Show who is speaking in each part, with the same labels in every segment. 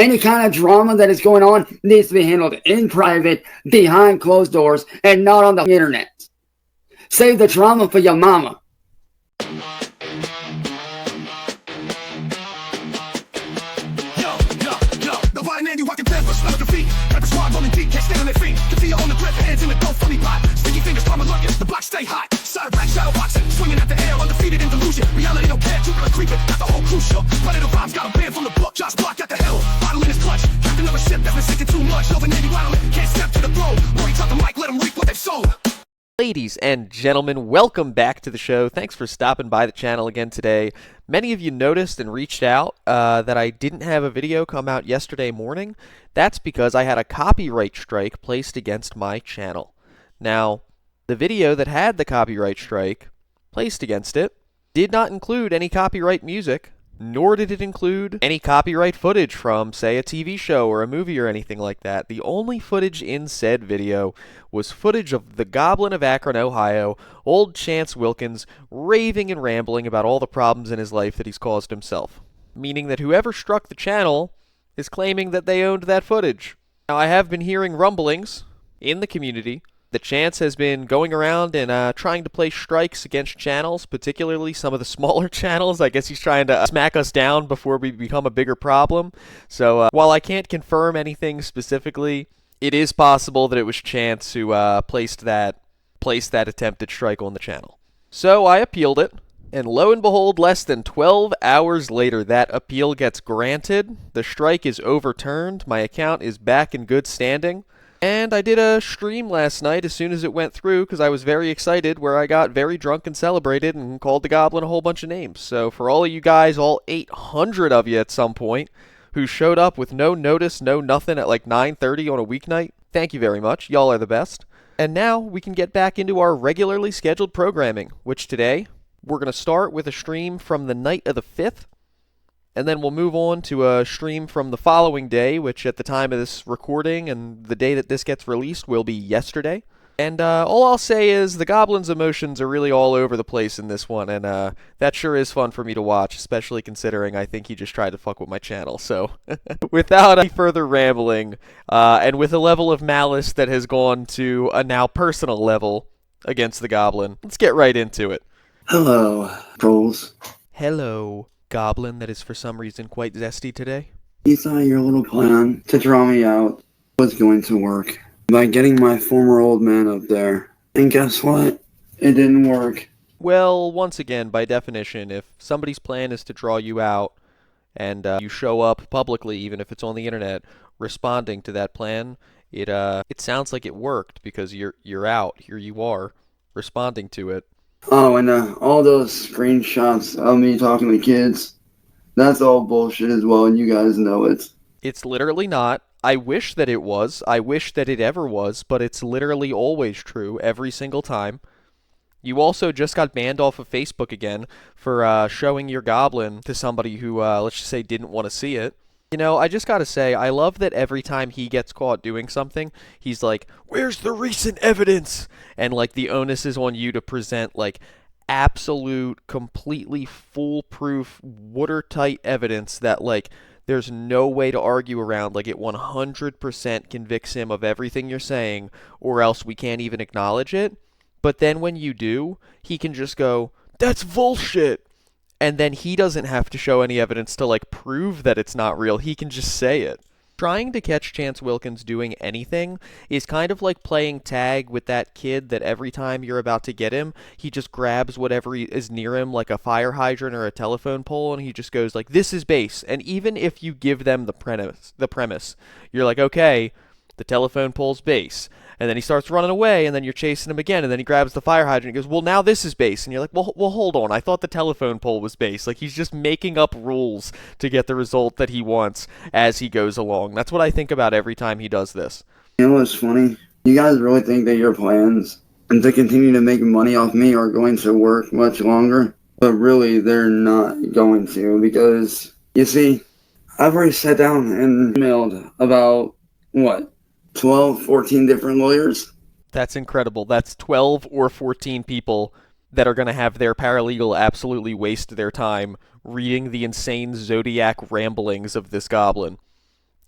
Speaker 1: Any kind of drama that is going on needs to be handled in private, behind closed doors, and not on the internet. Save the drama for your mama.
Speaker 2: The block stay hot. Cyraxx, shadow boxing, swinging at the air, undefeated in delusion. Reality don't care, Jupiter creeping, got the whole cruise ship. Predator rhymes got a band from the book. Josh Block at the hill, bottle in his clutch. Captain of a ship that's been sinking too much. Over Navy rattling, can't step to the throne. Worry top the mic, let them reap what they've sown.
Speaker 3: Ladies and gentlemen, welcome back to the show. Thanks for stopping by the channel again today. Many of you noticed and reached out that I didn't have a video come out yesterday morning. That's because I had a copyright strike placed against my channel. Now, the video that had the copyright strike placed against it did not include any copyright music, nor did it include any copyright footage from, say, a TV show or a movie or anything like that. The only footage in said video was footage of the Goblin of Akron, Ohio, old Chance Wilkins, raving and rambling about all the problems in his life that he's caused himself. Meaning that whoever struck the channel is claiming that they owned that footage. Now, I have been hearing rumblings in the community. The Chance has been going around and trying to place strikes against channels, particularly some of the smaller channels. I guess he's trying to smack us down before we become a bigger problem. So while I can't confirm anything specifically, it is possible that it was Chance who placed that attempted strike on the channel. So I appealed it, and lo and behold, less than 12 hours later, that appeal gets granted. The strike is overturned. My account is back in good standing. And I did a stream last night as soon as it went through because I was very excited, where I got very drunk and celebrated and called the Goblin a whole bunch of names. So for all of you guys, all 800 of you at some point, who showed up with no notice, no nothing at like 9:30 on a weeknight, thank you very much. Y'all are the best. And now we can get back into our regularly scheduled programming, which today we're going to start with a stream from the night of the 5th. And then we'll move on to a stream from the following day, which at the time of this recording and the day that this gets released will be yesterday. And all I'll say is the Goblin's emotions are really all over the place in this one, and that sure is fun for me to watch, especially considering I think he just tried to fuck with my channel. So without any further rambling, and with a level of malice that has gone to a now personal level against the Goblin, let's get right into it.
Speaker 1: Hello, trolls.
Speaker 3: Hello, Goblin that is for some reason quite zesty today.
Speaker 1: You thought your little plan to draw me out was going to work by getting my former old man up there. And guess what? It didn't work.
Speaker 3: Well, once again, by definition, if somebody's plan is to draw you out and you show up publicly, even if it's on the internet, responding to that plan, it sounds like it worked because you're out. Here you are, responding to it.
Speaker 1: Oh, and all those screenshots of me talking to kids, that's all bullshit as well, and you guys know it.
Speaker 3: It's literally not. I wish that it was. I wish that it ever was, but it's literally always true every single time. You also just got banned off of Facebook again for showing your Goblin to somebody who, let's just say, didn't want to see it. You know, I just gotta say, I love that every time he gets caught doing something, he's like, "Where's the recent evidence?" And, like, the onus is on you to present, like, absolute, completely foolproof, watertight evidence that, like, there's no way to argue around. Like, it 100% convicts him of everything you're saying, or else we can't even acknowledge it. But then when you do, he can just go, "That's bullshit!" And then he doesn't have to show any evidence to, like, prove that it's not real. He can just say it. Trying to catch Chance Wilkins doing anything is kind of like playing tag with that kid that every time you're about to get him, he just grabs whatever is near him, like a fire hydrant or a telephone pole, and he just goes like, "This is base." And even if you give them the premise, you're like, "Okay, the telephone pole's base." And then he starts running away, and then you're chasing him again, and then he grabs the fire hydrant and goes, "Well, now this is base." And you're like, well, hold on. I thought the telephone pole was base. Like, he's just making up rules to get the result that he wants as he goes along. That's what I think about every time he does this.
Speaker 1: You know what's funny? You guys really think that your plans and to continue to make money off me are going to work much longer? But really, they're not going to, because, you see, I've already sat down and emailed about, 12, 14 different lawyers?
Speaker 3: That's incredible. That's 12 or 14 people that are going to have their paralegal absolutely waste their time reading the insane Zodiac ramblings of this Goblin.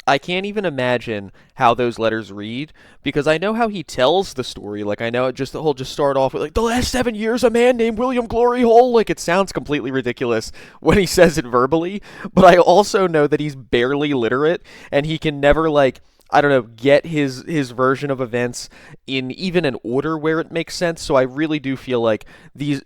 Speaker 3: I can't even imagine how those letters read because I know how he tells the story. Like I know he'll just start off with like the last 7 years a man named William Glory Hole. Like it sounds completely ridiculous when he says it verbally, but I also know that he's barely literate and he can never like I don't know, get his version of events in even an order where it makes sense. So I really do feel like these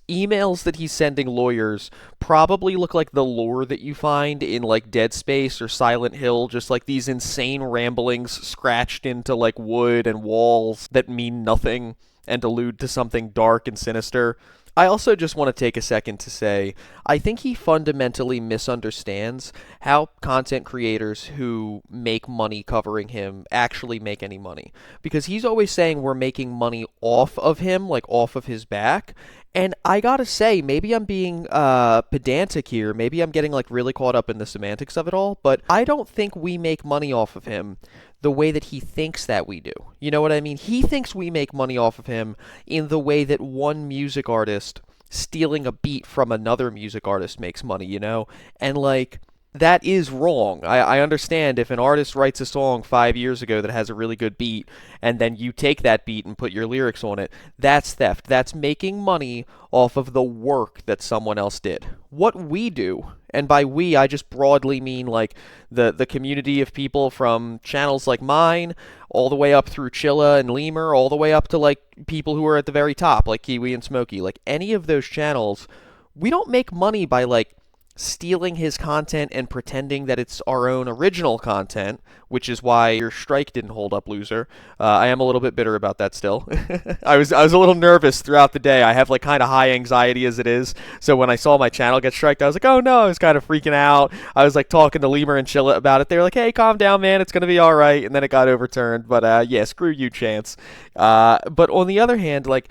Speaker 3: emails that he's sending lawyers probably look like the lore that you find in like Dead Space or Silent Hill, just like these insane ramblings scratched into like wood and walls that mean nothing and allude to something dark and sinister. I also just want to take a second to say I think he fundamentally misunderstands how content creators who make money covering him actually make any money. Because he's always saying we're making money off of him, like off of his back. And I gotta say, maybe I'm being pedantic here. Maybe I'm getting like really caught up in the semantics of it all. But I don't think we make money off of him the way that he thinks that we do. You know what I mean? He thinks we make money off of him in the way that one music artist stealing a beat from another music artist makes money, you know? And like that is wrong. I understand if an artist writes a song 5 years ago that has a really good beat, and then you take that beat and put your lyrics on it, that's theft. That's making money off of the work that someone else did. What we do, and by we, I just broadly mean like the community of people from channels like mine, all the way up through Chilla and Lemur, all the way up to like people who are at the very top, like Kiwi and Smokey. Like any of those channels, we don't make money by like stealing his content and pretending that it's our own original content, which is why your strike didn't hold up, loser. I am a little bit bitter about that still. I was a little nervous throughout the day. I have like kind of high anxiety as it is, so when I saw my channel get striked, I was like, oh no, I was kind of freaking out. I was like talking to Lemur and Chilla about it. They were like, hey, calm down, man, it's gonna be all right. And then it got overturned. But yeah, screw you, Chance. But on the other hand, like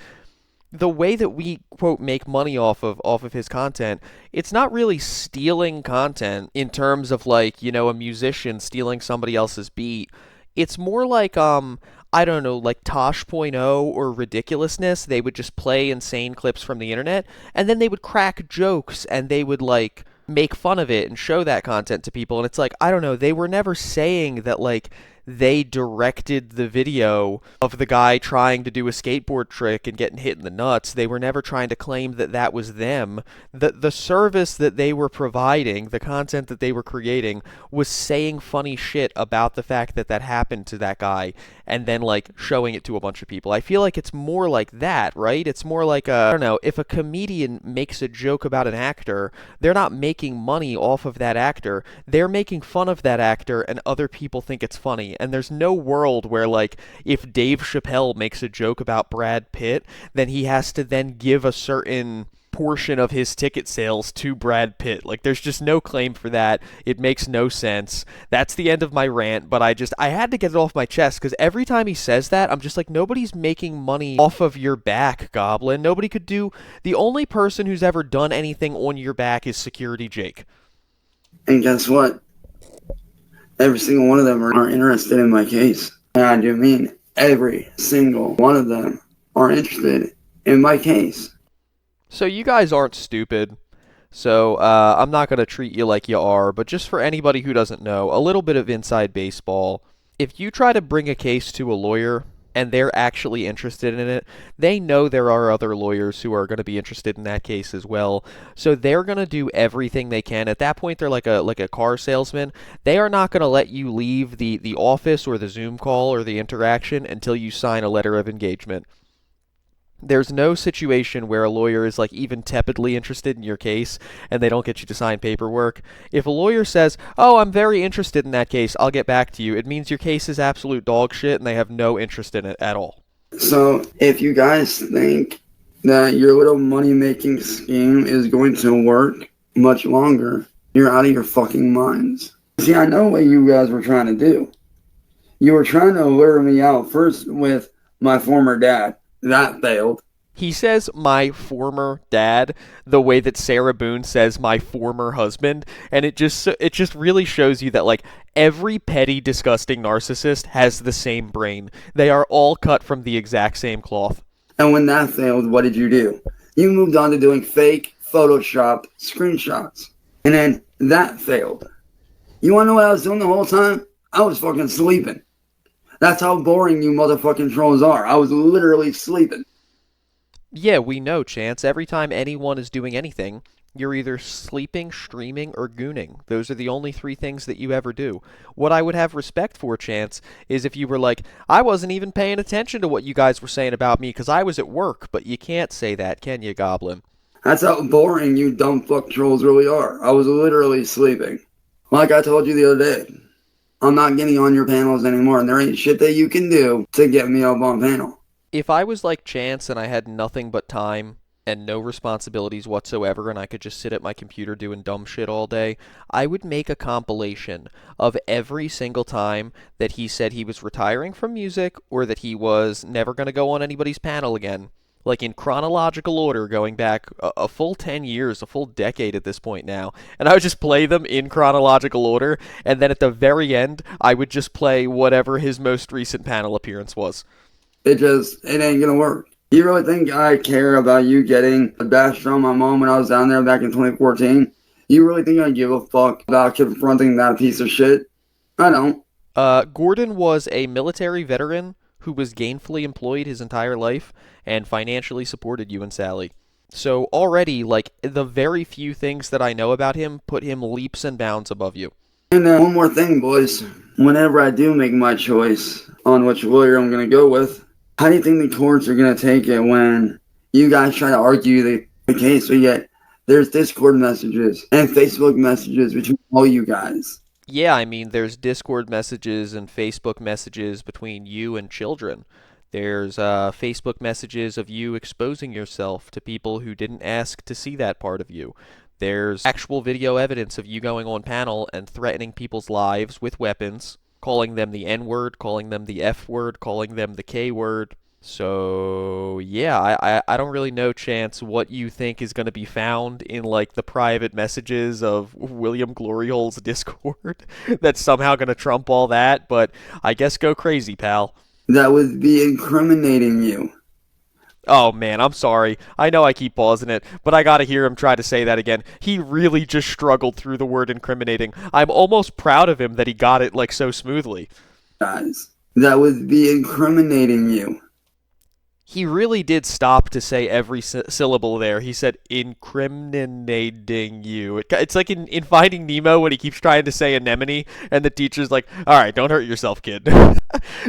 Speaker 3: the way that we quote make money off of his content, it's not really stealing content in terms of like, you know, a musician stealing somebody else's beat. It's more like I don't know, like Tosh.0 or Ridiculousness. They would just play insane clips from the internet and then they would crack jokes and they would like make fun of it and show that content to people. And it's like, I don't know, they were never saying that like they directed the video of the guy trying to do a skateboard trick and getting hit in the nuts. They were never trying to claim that that was them. The service that they were providing, the content that they were creating, was saying funny shit about the fact that that happened to that guy and then like showing it to a bunch of people. I feel like it's more like that, right? It's more like I don't know, if a comedian makes a joke about an actor, they're not making money off of that actor. They're making fun of that actor and other people think it's funny. And there's no world where like if Dave Chappelle makes a joke about Brad Pitt, then he has to then give a certain portion of his ticket sales to Brad Pitt. Like there's just no claim for that. It makes no sense. That's the end of my rant, but I had to get it off my chest because every time he says that, I'm just like, nobody's making money off of your back, Goblin. Nobody could do. The only person who's ever done anything on your back is Security Jake.
Speaker 1: And guess what? Every single one of them are interested in my case. And I do mean every single one of them are interested in my case.
Speaker 3: So you guys aren't stupid. So I'm not going to treat you like you are, but just for anybody who doesn't know, a little bit of inside baseball. If you try to bring a case to a lawyer and they're actually interested in it, they know there are other lawyers who are going to be interested in that case as well. So they're going to do everything they can. At that point, they're like a car salesman. They are not going to let you leave the office or the Zoom call or the interaction until you sign a letter of engagement. There's no situation where a lawyer is like even tepidly interested in your case and they don't get you to sign paperwork. If a lawyer says, oh, I'm very interested in that case, I'll get back to you, it means your case is absolute dog shit and they have no interest in it at all.
Speaker 1: So if you guys think that your little money-making scheme is going to work much longer, you're out of your fucking minds. See, I know what you guys were trying to do. You were trying to lure me out first with my former dad. That failed.
Speaker 3: He says my former dad the way that Sarah Boone says my former husband, and it just really shows you that like every petty, disgusting narcissist has the same brain. They are all cut from the exact same cloth.
Speaker 1: And when that failed, what did you do? You moved on to doing fake Photoshop screenshots. And then that failed. You want to know what I was doing the whole time? I was fucking sleeping. That's how boring you motherfucking trolls are. I was literally sleeping.
Speaker 3: Yeah, we know, Chance. Every time anyone is doing anything, you're either sleeping, streaming, or gooning. Those are the only three things that you ever do. What I would have respect for, Chance, is if you were like, I wasn't even paying attention to what you guys were saying about me because I was at work, but you can't say that, can you, Goblin?
Speaker 1: That's how boring you dumb fuck trolls really are. I was literally sleeping. Like I told you the other day, I'm not getting on your panels anymore, and there ain't shit that you can do to get me up on panel.
Speaker 3: If I was like Chance and I had nothing but time and no responsibilities whatsoever and I could just sit at my computer doing dumb shit all day, I would make a compilation of every single time that he said he was retiring from music or that he was never going to go on anybody's panel again. Like in chronological order, going back a full 10 years, a full decade at this point now. And I would just play them in chronological order, and then at the very end, I would just play whatever his most recent panel appearance was.
Speaker 1: It ain't gonna work. You really think I care about you getting bashed on my mom when I was down there back in 2014? You really think I give a fuck about confronting that piece of shit? I don't.
Speaker 3: Gordon was a military veteran who was gainfully employed his entire life and financially supported you and Sally. So already, like, the very few things that I know about him put him leaps and bounds above you.
Speaker 1: And one more thing, boys. Whenever I do make my choice on which lawyer I'm gonna go with, how do you think the courts are gonna take it when you guys try to argue the case, but yet there's Discord messages and Facebook messages between all you guys?
Speaker 3: Yeah, I mean, there's Discord messages and Facebook messages between you and children. There's Facebook messages of you exposing yourself to people who didn't ask to see that part of you. There's actual video evidence of you going on panel and threatening people's lives with weapons, calling them the N-word, calling them the F-word, calling them the K-word. So, yeah, I don't really know, Chance, what you think is going to be found in, like, the private messages of William Gloryhole's Discord that's somehow going to trump all that, but I guess go crazy, pal.
Speaker 1: That would be incriminating you.
Speaker 3: Oh, man, I'm sorry. I know I keep pausing it, but I gotta hear him try to say that again. He really just struggled through the word incriminating. I'm almost proud of him that he got it, like, so smoothly.
Speaker 1: Guys, that would be incriminating you.
Speaker 3: He really did stop to say every syllable there. He said, incriminating you. It's like in Finding Nemo when he keeps trying to say anemone, and the teacher's like, all right, don't hurt yourself, kid.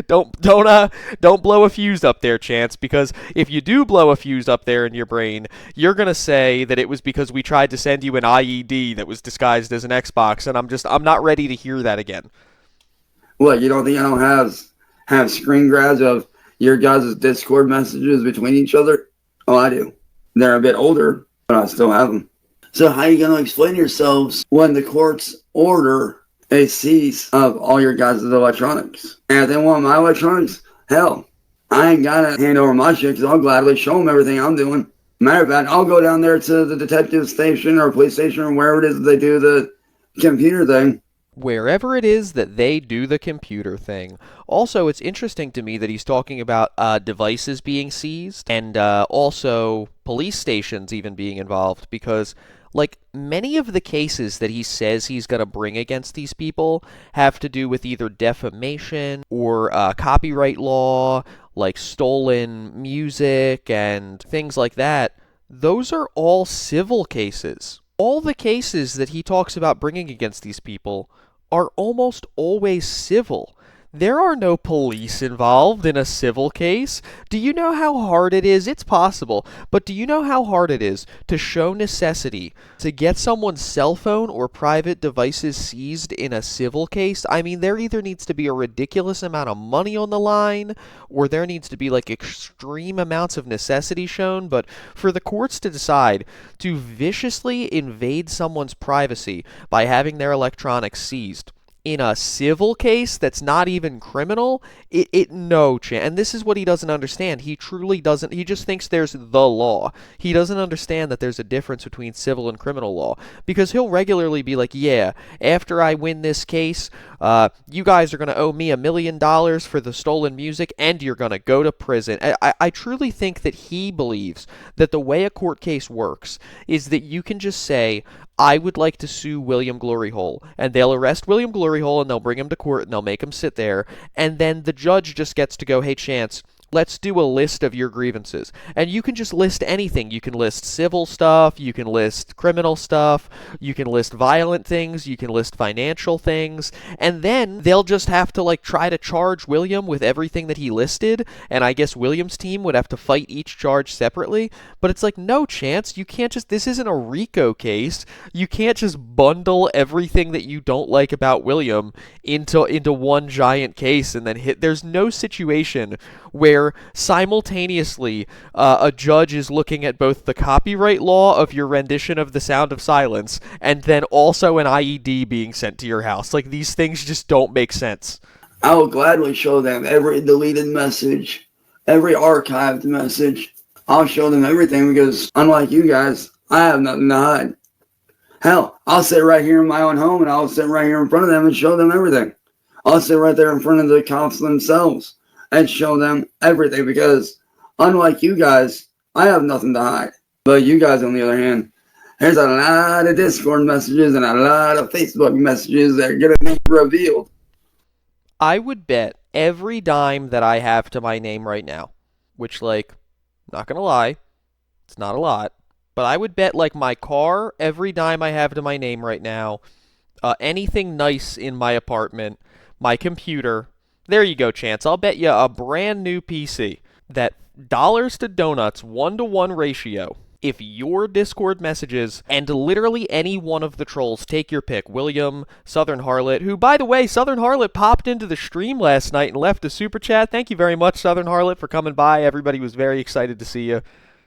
Speaker 3: don't blow a fuse up there, Chance, because if you do blow a fuse up there in your brain, you're going to say that it was because we tried to send you an IED that was disguised as an Xbox, and I'm not ready to hear that again.
Speaker 1: What, you don't think I don't have screen grabs of your guys' Discord messages between each other? Oh, I do. They're a bit older, but I still have them. So how are you going to explain yourselves when the courts order a cease of all your guys' electronics? And if they want my electronics, hell, I ain't got to hand over my shit because I'll gladly show them everything I'm doing. Matter of fact, I'll go down there to the detective station or police station or wherever it is that they do the computer thing.
Speaker 3: Wherever it is that they do the computer thing. Also, it's interesting to me that he's talking about devices being seized and also police stations even being involved because, like, many of the cases that he says he's going to bring against these people have to do with either defamation or copyright law, like stolen music and things like that. Those are all civil cases. All the cases that he talks about bringing against these people are almost always civil. There are no police involved in a civil case. Do you know how hard it is? It's possible, but do you know how hard it is to show necessity to get someone's cell phone or private devices seized in a civil case? I mean, there either needs to be a ridiculous amount of money on the line, or there needs to be, like, extreme amounts of necessity shown, but for the courts to decide to viciously invade someone's privacy by having their electronics seized in a civil case that's not even criminal, no chance. And this is what he doesn't understand. He truly doesn't. He just thinks there's the law. He doesn't understand that there's a difference between civil and criminal law. Because he'll regularly be like, yeah, after I win this case, You guys are going to owe me $1 million for the stolen music, and you're going to go to prison. I truly think that he believes that the way a court case works is that you can just say, I would like to sue William Gloryhole, and they'll arrest William Gloryhole, and they'll bring him to court, and they'll make him sit there, and then the judge just gets to go, hey, Chance, let's do a list of your grievances. And you can just list anything. You can list civil stuff, you can list criminal stuff, you can list violent things, you can list financial things, and then they'll just have to like try to charge William with everything that he listed, and I guess William's team would have to fight each charge separately. But it's like, no, Chance, you can't just, this isn't a RICO case. You can't just bundle everything that you don't like about William into one giant case and then hit. There's no situation where simultaneously a judge is looking at both the copyright law of your rendition of The Sound of Silence and then also an IED being sent to your house. Like, these things just don't make sense.
Speaker 1: I will gladly show them every deleted message, every archived message. I'll show them everything because, unlike you guys, I have nothing to hide. Hell, I'll sit right here in my own home and I'll sit right here in front of them and show them everything. I'll sit right there in front of the cops themselves and show them everything because, unlike you guys, I have nothing to hide. But you guys, on the other hand, there's a lot of Discord messages and a lot of Facebook messages that are going to be revealed.
Speaker 3: I would bet every dime that I have to my name right now, which, like, not gonna lie, it's not a lot, but I would bet, like, my car, every dime I have to my name right now, anything nice in my apartment, my computer. There you go, Chance. I'll bet you a brand new PC that dollars to donuts 1-to-1 ratio. If your Discord messages and literally any one of the trolls, take your pick, William, Southern Harlot, who, by the way, Southern Harlot popped into the stream last night and left a super chat. Thank you very much, Southern Harlot, for coming by. Everybody was very excited to see you.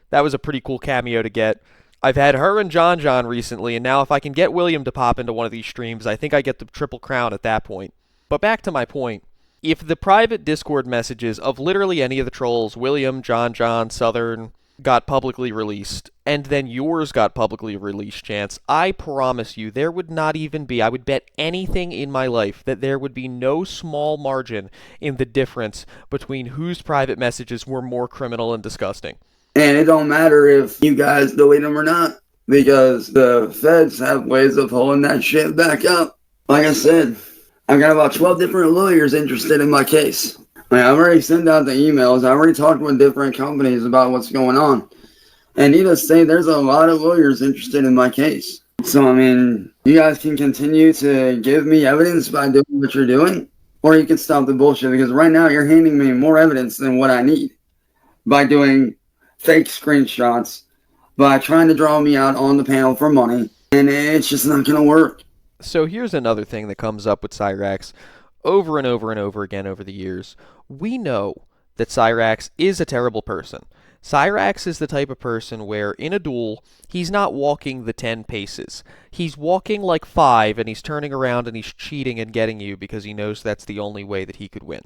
Speaker 3: That was a pretty cool cameo to get. I've had her and John recently, and now if I can get William to pop into one of these streams, I think I get the triple crown at that point. But back to my point. If the private Discord messages of literally any of the trolls, William, John, Southern, got publicly released, and then yours got publicly released, Chance, I promise you there would not even be, I would bet anything in my life that there would be no small margin in the difference between whose private messages were more criminal and disgusting.
Speaker 1: And it don't matter if you guys delete them or not, because the feds have ways of pulling that shit back up. Like I said, I've got about 12 different lawyers interested in my case. I've already sent out the emails. I already talked with different companies about what's going on. And needless to say, there's a lot of lawyers interested in my case. So, I mean, you guys can continue to give me evidence by doing what you're doing, or you can stop the bullshit, because right now you're handing me more evidence than what I need by doing fake screenshots, by trying to draw me out on the panel for money, and it's just not going to work.
Speaker 3: So here's another thing that comes up with Cyraxx over and over again over the years. We know that Cyraxx is a terrible person. Cyraxx is the type of person where, in a duel, he's not walking the 10 paces. He's walking like 5, and he's turning around and he's cheating and getting you because he knows that's the only way that he could win.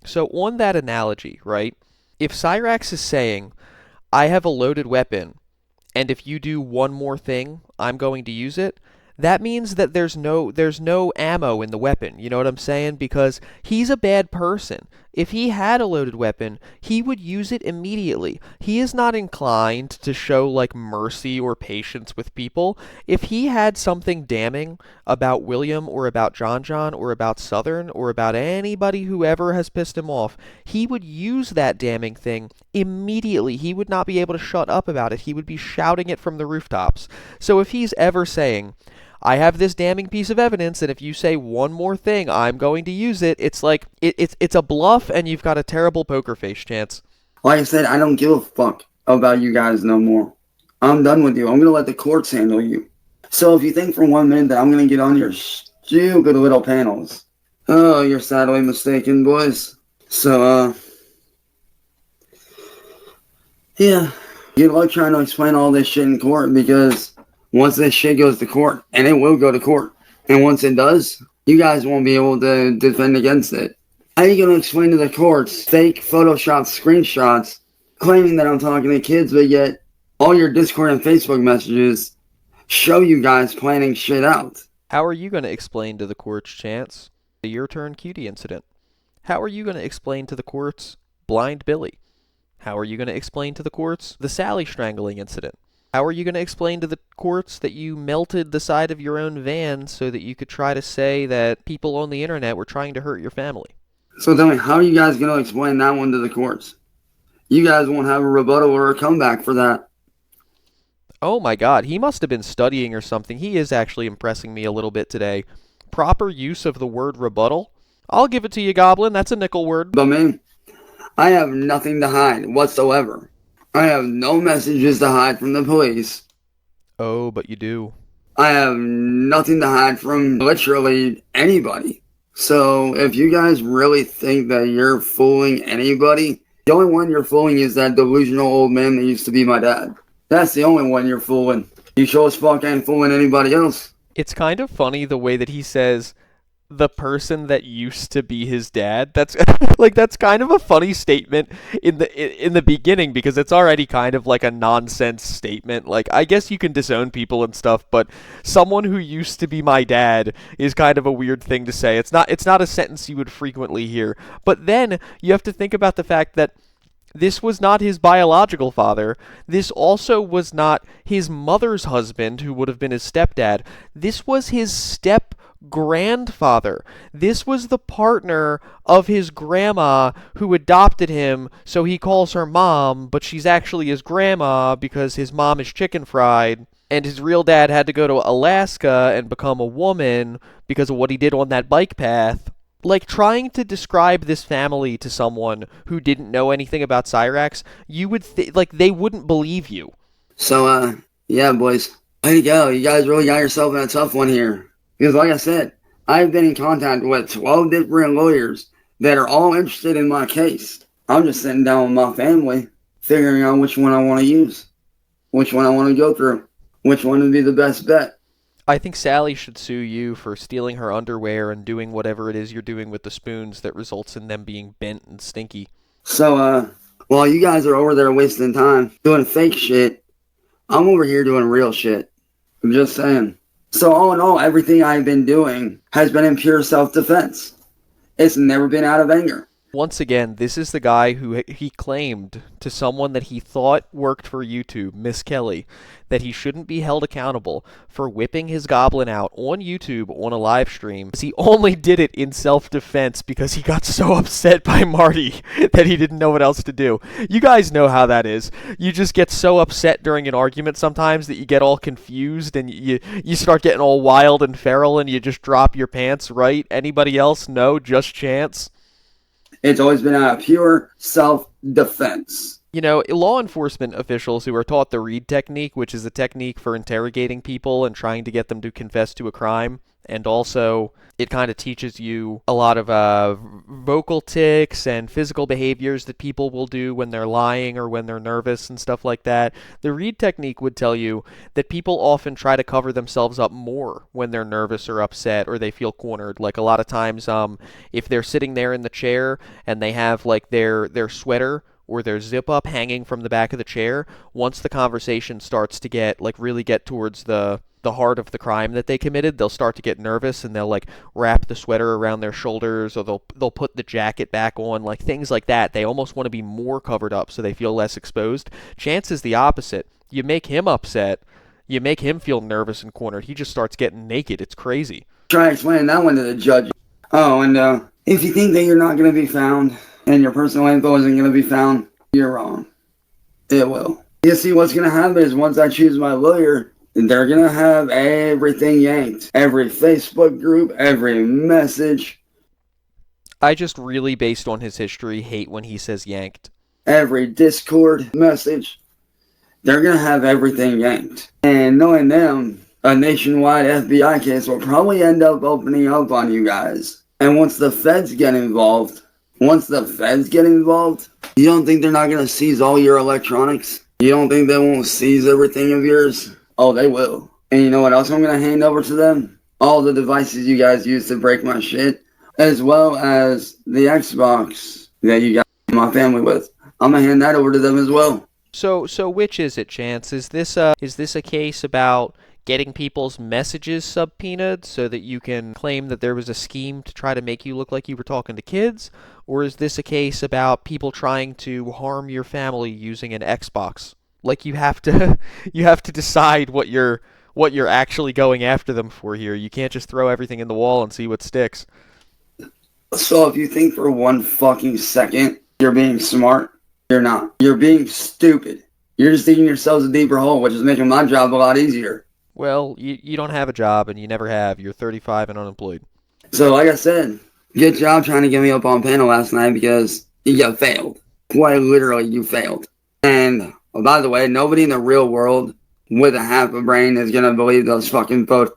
Speaker 3: So on that analogy, right, if Cyraxx is saying, I have a loaded weapon, and if you do one more thing, I'm going to use it, that means that there's no ammo in the weapon. You know what I'm saying? Because he's a bad person. If he had a loaded weapon, he would use it immediately. He is not inclined to show, like, mercy or patience with people. If he had something damning about William or about John or about Southern or about anybody who ever has pissed him off, he would use that damning thing immediately. He would not be able to shut up about it. He would be shouting it from the rooftops. So if he's ever saying, I have this damning piece of evidence, and if you say one more thing, I'm going to use it, it's like, it's a bluff, and you've got a terrible poker face, Chance.
Speaker 1: Like I said, I don't give a fuck about you guys no more. I'm done with you. I'm going to let the courts handle you. So if you think for 1 minute that I'm going to get on your stupid little panels, oh, you're sadly mistaken, boys. So, yeah. Good luck trying to explain all this shit in court, because once this shit goes to court, and it will go to court, and once it does, you guys won't be able to defend against it. How are you going to explain to the courts fake Photoshop screenshots claiming that I'm talking to kids, but yet all your Discord and Facebook messages show you guys planning shit out?
Speaker 3: How are you going to explain to the courts, Chance? The Your Turn Cutie incident. How are you going to explain to the courts Blind Billy? How are you going to explain to the courts the Sally strangling incident? How are you going to explain to the courts that you melted the side of your own van so that you could try to say that people on the internet were trying to hurt your family?
Speaker 1: So tell me, how are you guys going to explain that one to the courts? You guys won't have a rebuttal or a comeback for that.
Speaker 3: Oh my god, he must have been studying or something. He is actually impressing me a little bit today. Proper use of the word rebuttal? I'll give it to you, Goblin. That's a nickel word.
Speaker 1: But me, I have nothing to hide whatsoever. I have no messages to hide from the police.
Speaker 3: Oh, but you do.
Speaker 1: I have nothing to hide from literally anybody. So if you guys really think that you're fooling anybody, the only one you're fooling is that delusional old man that used to be my dad. That's the only one you're fooling. You sure as fuck ain't fooling anybody else.
Speaker 3: It's kind of funny the way that he says, the person that used to be his dad. That's that's kind of a funny statement in the beginning, because it's already kind of like a nonsense statement. Like, I guess you can disown people and stuff, but someone who used to be my dad is kind of a weird thing to say. It's not a sentence you would frequently hear. But then you have to think about the fact that this was not his biological father. This also was not his mother's husband, who would have been his stepdad. This was his step-grandfather. This was the partner of his grandma who adopted him, so he calls her mom, but she's actually his grandma because his mom is chicken fried. And his real dad had to go to Alaska and become a woman because of what he did on that bike path. Like, trying to describe this family to someone who didn't know anything about Cyraxx, you would they wouldn't believe you.
Speaker 1: So, yeah, boys. Way to go. You guys really got yourself in a tough one here. Because like I said, I've been in contact with 12 different lawyers that are all interested in my case. I'm just sitting down with my family, figuring out which one I want to use, which one I want to go through, which one would be the best bet.
Speaker 3: I think Sally should sue you for stealing her underwear and doing whatever it is you're doing with the spoons that results in them being bent and stinky.
Speaker 1: So, while you guys are over there wasting time doing fake shit, I'm over here doing real shit. I'm just saying. So all in all, everything I've been doing has been in pure self-defense. It's never been out of anger.
Speaker 3: Once again, this is the guy who he claimed to someone that he thought worked for YouTube, Miss Kelly, that he shouldn't be held accountable for whipping his goblin out on YouTube on a live stream. He only did it in self-defense because he got so upset by Marty that he didn't know what else to do. You guys know how that is. You just get so upset during an argument sometimes that you get all confused and you start getting all wild and feral and you just drop your pants, right? Anybody else? No, just Chance?
Speaker 1: It's always been out of pure self-defense.
Speaker 3: You know, law enforcement officials who are taught the Reed technique, which is a technique for interrogating people and trying to get them to confess to a crime, and also it kind of teaches you a lot of vocal tics and physical behaviors that people will do when they're lying or when they're nervous and stuff like that. The Reed technique would tell you that people often try to cover themselves up more when they're nervous or upset or they feel cornered. Like, a lot of times, if they're sitting there in the chair and they have like their sweater or their zip up hanging from the back of the chair, once the conversation starts to really get towards the heart of the crime that they committed, they'll start to get nervous and they'll like wrap the sweater around their shoulders, or they'll put the jacket back on, like things like that. They almost want to be more covered up so they feel less exposed. Chance is the opposite. You make him upset, you make him feel nervous and cornered, he just starts getting naked. It's crazy.
Speaker 1: Try explaining that one to the judge. Oh, and if you think that you're not going to be found and your personal info isn't going to be found, you're wrong. It will. You see, what's going to happen is once I choose my lawyer, they're going to have everything yanked. Every Facebook group, every message.
Speaker 3: I just really, based on his history, hate when he says yanked.
Speaker 1: Every Discord message. They're going to have everything yanked. And knowing them, a nationwide FBI case will probably end up opening up on you guys. And once the feds get involved, you don't think they're not going to seize all your electronics? You don't think they won't seize everything of yours? Oh, they will. And you know what else I'm going to hand over to them? All the devices you guys use to break my shit, as well as the Xbox that you got my family with. I'm going to hand that over to them as well.
Speaker 3: So which is it, Chance? Is this a case about getting people's messages subpoenaed so that you can claim that there was a scheme to try to make you look like you were talking to kids? Or is this a case about people trying to harm your family using an Xbox? Like, you have to you have to decide what you're actually going after them for here. You can't just throw everything in the wall and see what sticks.
Speaker 1: So if you think for one fucking second you're being smart, you're not. You're being stupid. You're just digging yourselves a deeper hole, which is making my job a lot easier.
Speaker 3: Well, you don't have a job and you never have. You're 35 and unemployed.
Speaker 1: So like I said, good job trying to get me up on panel last night because you failed. Quite literally, you failed. And by the way, nobody in the real world with a half a brain is gonna believe those fucking those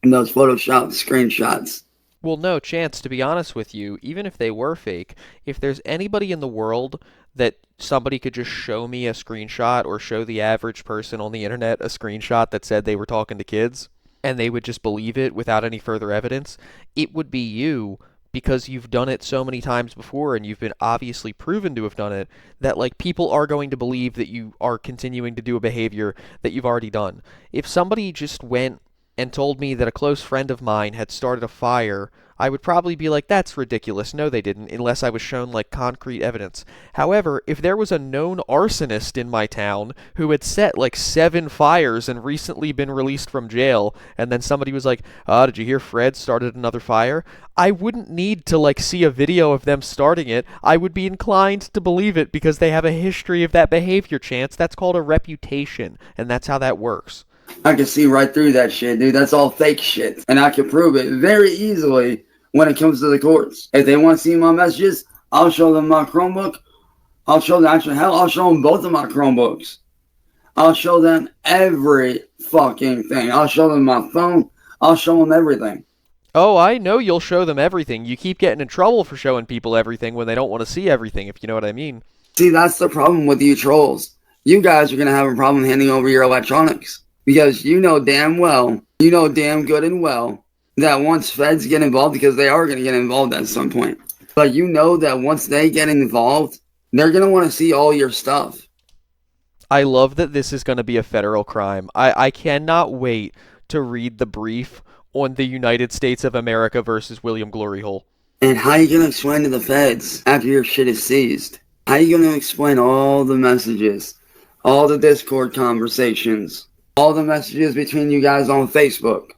Speaker 1: Photoshop screenshots.
Speaker 3: Well, no, Chance, to be honest with you, even if they were fake, if there's anybody in the world that somebody could just show me a screenshot or show the average person on the internet a screenshot that said they were talking to kids, and they would just believe it without any further evidence, it would be you, because you've done it so many times before and you've been obviously proven to have done it, that like people are going to believe that you are continuing to do a behavior that you've already done. If somebody just went and told me that a close friend of mine had started a fire, I would probably be like, that's ridiculous. No, they didn't, unless I was shown like concrete evidence. However, if there was a known arsonist in my town who had set like 7 fires and recently been released from jail, and then somebody was like, did you hear Fred started another fire? I wouldn't need to like see a video of them starting it. I would be inclined to believe it because they have a history of that behavior, Chance. That's called a reputation, and that's how that works.
Speaker 1: I can see right through that shit, dude. That's all fake shit. And I can prove it very easily when it comes to the courts. If they want to see my messages, I'll show them my Chromebook. I'll show them, actually, hell, I'll show them both of my Chromebooks. I'll show them every fucking thing. I'll show them my phone. I'll show them everything.
Speaker 3: Oh, I know you'll show them everything. You keep getting in trouble for showing people everything when they don't want to see everything, if you know what I mean.
Speaker 1: See, that's the problem with you trolls. You guys are going to have a problem handing over your electronics. Because you know damn well, you know damn good and well, that once feds get involved, because they are going to get involved at some point, but you know that once they get involved, they're going to want to see all your stuff.
Speaker 3: I love that this is going to be a federal crime. I cannot wait to read the brief on the United States of America versus William Glory Hole.
Speaker 1: And how are you going to explain to the feds after your shit is seized? How are you going to explain all the messages, all the Discord conversations, all the messages between you guys on Facebook,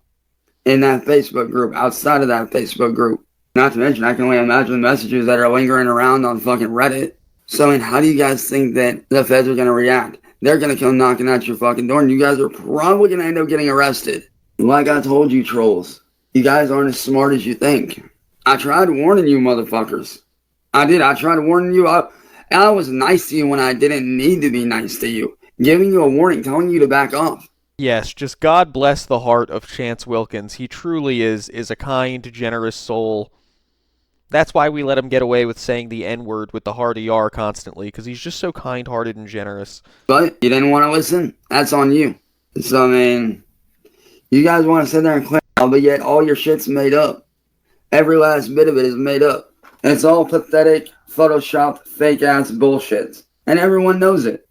Speaker 1: in that Facebook group, outside of that Facebook group? Not to mention, I can only imagine the messages that are lingering around on fucking Reddit. So, and how do you guys think that the feds are going to react? They're going to come knocking at your fucking door, and you guys are probably going to end up getting arrested. Like I told you, trolls, you guys aren't as smart as you think. I tried warning you, motherfuckers. I did. I tried warning you. I was nice to you when I didn't need to be nice to you. Giving you a warning, telling you to back off.
Speaker 3: Yes, just God bless the heart of Chance Wilkins. He truly is a kind, generous soul. That's why we let him get away with saying the N-word with the hard ER constantly, because he's just so kind-hearted and generous.
Speaker 1: But you didn't want to listen? That's on you. So, I mean, you guys want to sit there and claim, but yet all your shit's made up. Every last bit of it is made up. And it's all pathetic, photoshopped, fake-ass bullshit. And everyone knows it.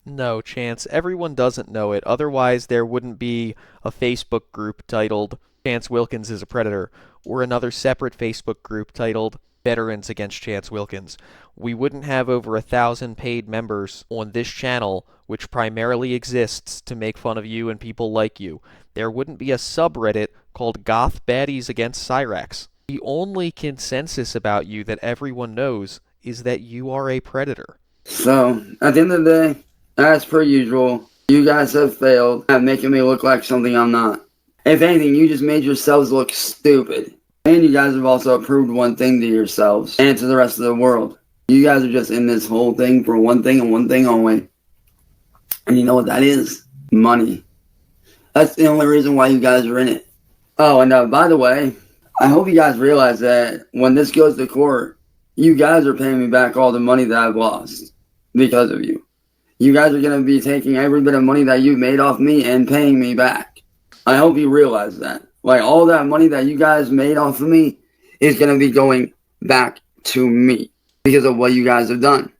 Speaker 3: No, Chance, everyone doesn't know it. Otherwise, there wouldn't be a Facebook group titled Chance Wilkins is a Predator, or another separate Facebook group titled Veterans Against Chance Wilkins. We wouldn't have over 1,000 paid members on this channel, which primarily exists to make fun of you and people like you. There wouldn't be a subreddit called Goth Baddies Against Cyraxx. The only consensus about you that everyone knows is that you are a predator.
Speaker 1: So, at the end of the day, as per usual, you guys have failed at making me look like something I'm not. If anything, you just made yourselves look stupid. And you guys have also proved one thing to yourselves and to the rest of the world. You guys are just in this whole thing for one thing and one thing only. And you know what that is? Money. That's the only reason why you guys are in it. Oh, and by the way, I hope you guys realize that when this goes to court, you guys are paying me back all the money that I've lost because of you. You guys are going to be taking every bit of money that you made off me and paying me back. I hope you realize that. Like, all that money that you guys made off of me is going to be going back to me because of what you guys have done,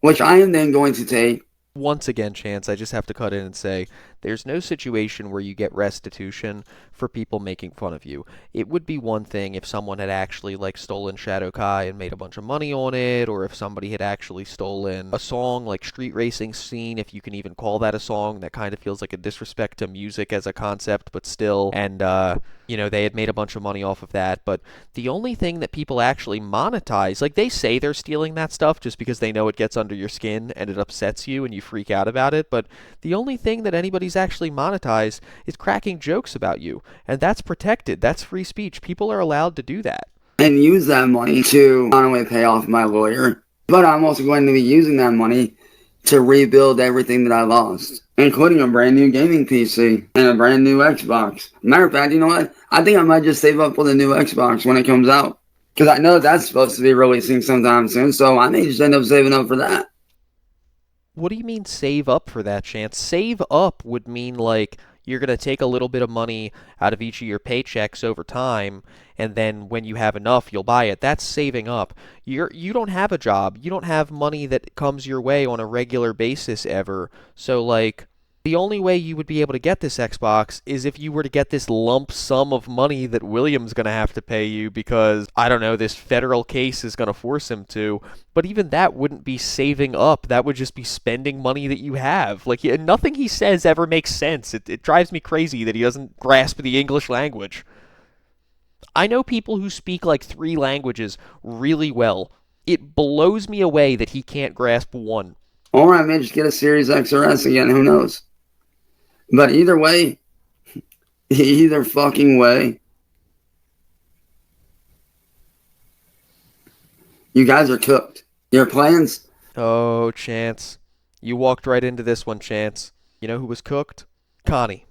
Speaker 1: which I am then going to take.
Speaker 3: Once again, Chance, I just have to cut in and say there's no situation where you get restitution for people making fun of you. It would be one thing if someone had actually like stolen Shadow Kai and made a bunch of money on it, or if somebody had actually stolen a song like Street Racing Scene, if you can even call that a song. That kind of feels like a disrespect to music as a concept, but still. And they had made a bunch of money off of that. But the only thing that people actually monetize, like they say they're stealing that stuff just because they know it gets under your skin and it upsets you and you freak out about it, but the only thing that anybody's actually monetized is cracking jokes about you, and that's protected. That's free speech. People are allowed to do that.
Speaker 1: And use that money to not only pay off my lawyer, but I'm also going to be using that money to rebuild everything that I lost, including a brand new gaming PC and a brand new Xbox. Matter of fact, you know what? I think I might just save up for the new Xbox when it comes out, because I know that's supposed to be releasing sometime soon, so I may just end up saving up for that.
Speaker 3: What do you mean save up for that, Chance? Save up would mean like you're going to take a little bit of money out of each of your paychecks over time, and then when you have enough, you'll buy it. That's saving up. You don't have a job. You don't have money that comes your way on a regular basis ever. So, like, the only way you would be able to get this Xbox is if you were to get this lump sum of money that William's going to have to pay you because, I don't know, this federal case is going to force him to. But even that wouldn't be saving up. That would just be spending money that you have. Like, nothing he says ever makes sense. It drives me crazy that he doesn't grasp the English language. I know people who speak like 3 languages really well. It blows me away that he can't grasp one.
Speaker 1: Or I may just get a Series X or S again, who knows? But either way, either fucking way, you guys are cooked. Your plans?
Speaker 3: Oh, Chance. You walked right into this one, Chance. You know who was cooked? Connie.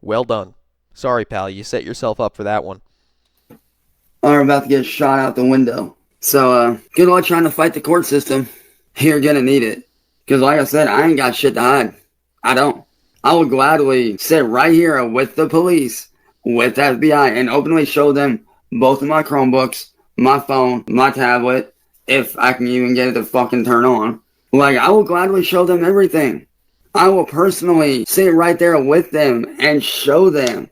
Speaker 3: Well done. Sorry, pal, you set yourself up for that one.
Speaker 1: Are about to get shot out the window. So, good luck trying to fight the court system. You're gonna need it. Because like I said, I ain't got shit to hide. I don't. I will gladly sit right here with the police, with the FBI, and openly show them both of my Chromebooks, my phone, my tablet, if I can even get it to fucking turn on. Like, I will gladly show them everything. I will personally sit right there with them and show them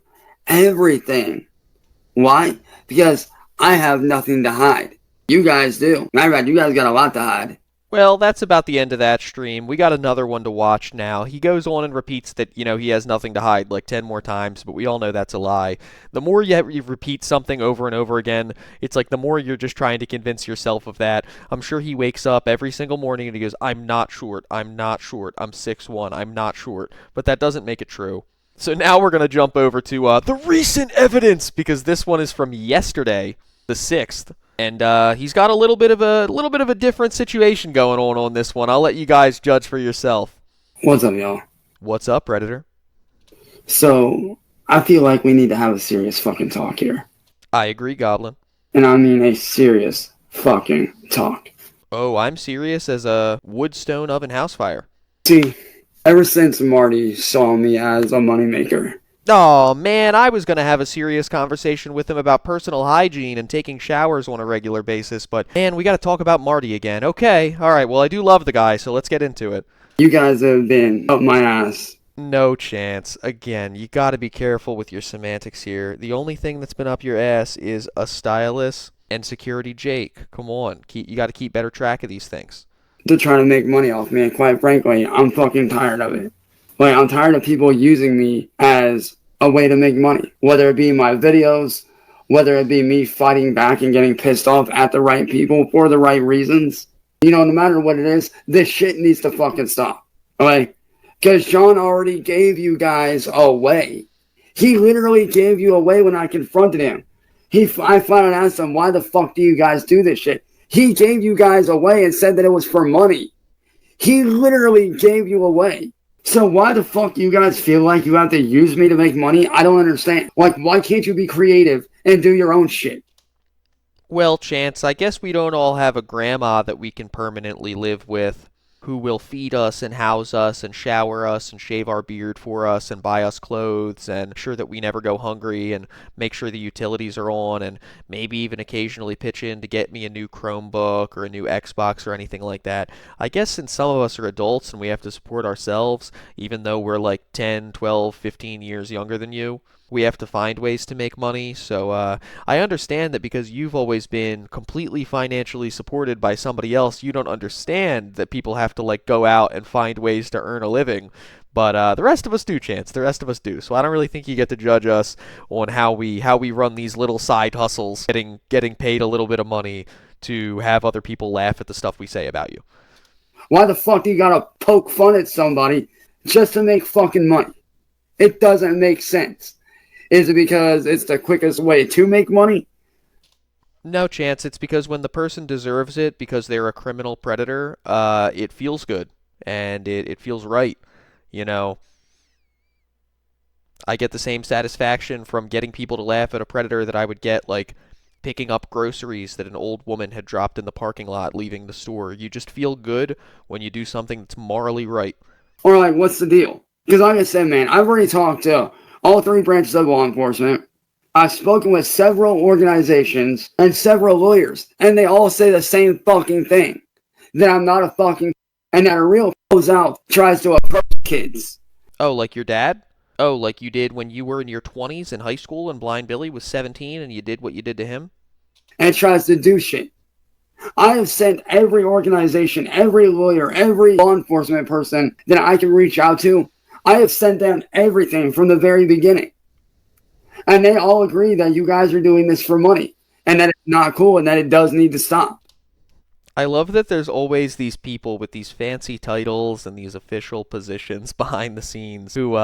Speaker 1: everything. Why? Because I have nothing to hide. You guys do. Matter of fact, you guys got a lot to hide.
Speaker 3: Well, that's about the end of that stream. We got another one to watch now. He goes on and repeats that, he has nothing to hide like 10 more times, but we all know that's a lie. The more you repeat something over and over again, it's like the more you're just trying to convince yourself of that. I'm sure he wakes up every single morning and he goes, I'm not short, I'm 6'1", I'm not short. But that doesn't make it true. So now we're going to jump over to the recent evidence, because this one is from yesterday, the 6th. And he's got a little bit of a different situation going on this one. I'll let you guys judge for yourself.
Speaker 1: What's up, y'all?
Speaker 3: What's up, Predator?
Speaker 1: So, I feel like we need to have a serious fucking talk here.
Speaker 3: I agree, Goblin.
Speaker 1: And I mean a serious fucking talk.
Speaker 3: Oh, I'm serious as a wood stone oven house fire.
Speaker 1: See, ever since Marty saw me as a moneymaker,
Speaker 3: Oh, man, I was going to have a serious conversation with him about personal hygiene and taking showers on a regular basis, but, man, we got to talk about Marty again. Okay, all right, well, I do love the guy, so let's get into it.
Speaker 1: you guys have been up my ass.
Speaker 3: No chance. Again, you got to be careful with your semantics here. The only thing that's been up your ass is a stylus and Security Jake. Come on, you got to keep better track of these things.
Speaker 1: They're trying to make money off me, and quite frankly, I'm fucking tired of it. Like, I'm tired of people using me as a way to make money. Whether it be my videos, whether it be me fighting back and getting pissed off at the right people for the right reasons. No matter what it is, this shit needs to fucking stop. Okay? Because John already gave you guys away. He literally gave you away when I confronted him. I flat out asked him, why the fuck do you guys do this shit? He gave you guys away and said that it was for money. He literally gave you away. So why the fuck do you guys feel like you have to use me to make money? I don't understand. Like, why can't you be creative and do your own shit?
Speaker 3: Well, Chance, I guess we don't all have a grandma that we can permanently live with. who will feed us and house us and shower us and shave our beard for us and buy us clothes and make sure that we never go hungry and make sure the utilities are on and maybe even occasionally pitch in to get me a new Chromebook or a new Xbox or anything like that. I guess since some of us are adults and we have to support ourselves, even though we're like 10, 12, 15 years younger than you, we have to find ways to make money. So I understand that because you've always been completely financially supported by somebody else, you don't understand that people have to like go out and find ways to earn a living. But the rest of us do, Chance. The rest of us do. So I don't really think you get to judge us on how we run these little side hustles, getting paid a little bit of money to have other people laugh at the stuff we say about you.
Speaker 1: Why the fuck do you gotta poke fun at somebody just to make fucking money? It doesn't make sense. Is it because it's the quickest way to make money?
Speaker 3: No, Chance. It's because when the person deserves it because they're a criminal predator, it feels good and it feels right. You know, I get the same satisfaction from getting people to laugh at a predator that I would get like picking up groceries that an old woman had dropped in the parking lot leaving the store. You just feel good when you do something that's morally right.
Speaker 1: Alright, what's the deal? Because like I said, man, I've already talked to all three branches of law enforcement. I've spoken with several organizations and several lawyers, and they all say the same fucking thing. That I'm not a fucking and that a real goes out tries to approach kids.
Speaker 3: Oh, like your dad? Oh, like you did when you were in your 20s in high school and Blind Billy was 17 and you did what you did to him?
Speaker 1: And tries to do shit. I have sent every organization, every lawyer, every law enforcement person that I can reach out to. I have sent them everything from the very beginning. And they all agree that you guys are doing this for money and that it's not cool and that it does need to stop.
Speaker 3: I love that there's always these people with these fancy titles and these official positions behind the scenes who,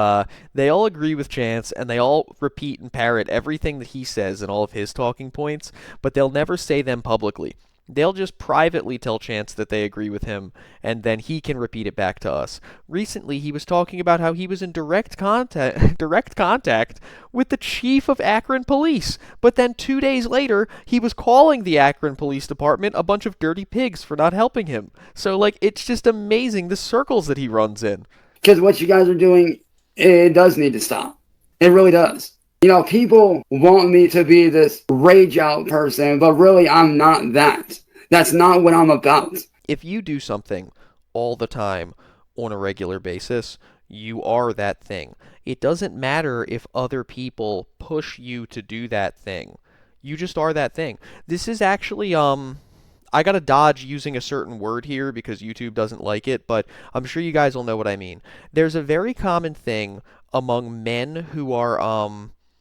Speaker 3: they all agree with Chance and they all repeat and parrot everything that he says in all of his talking points, but they'll never say them publicly. They'll just privately tell Chance that they agree with him, and then he can repeat it back to us. Recently, he was talking about how he was in direct contact with the chief of Akron Police, but then 2 days later, he was calling the Akron Police Department a bunch of dirty pigs for not helping him. So, like, it's just amazing the circles that he runs in.
Speaker 1: Because what you guys are doing, it does need to stop. It really does. You know, people want me to be this rage out person, but really I'm not that. That's not what I'm about.
Speaker 3: If you do something all the time on a regular basis, you are that thing. It doesn't matter if other people push you to do that thing. You just are that thing. This is actually, I gotta dodge using a certain word here because YouTube doesn't like it, but I'm sure you guys will know what I mean. There's a very common thing among men who are,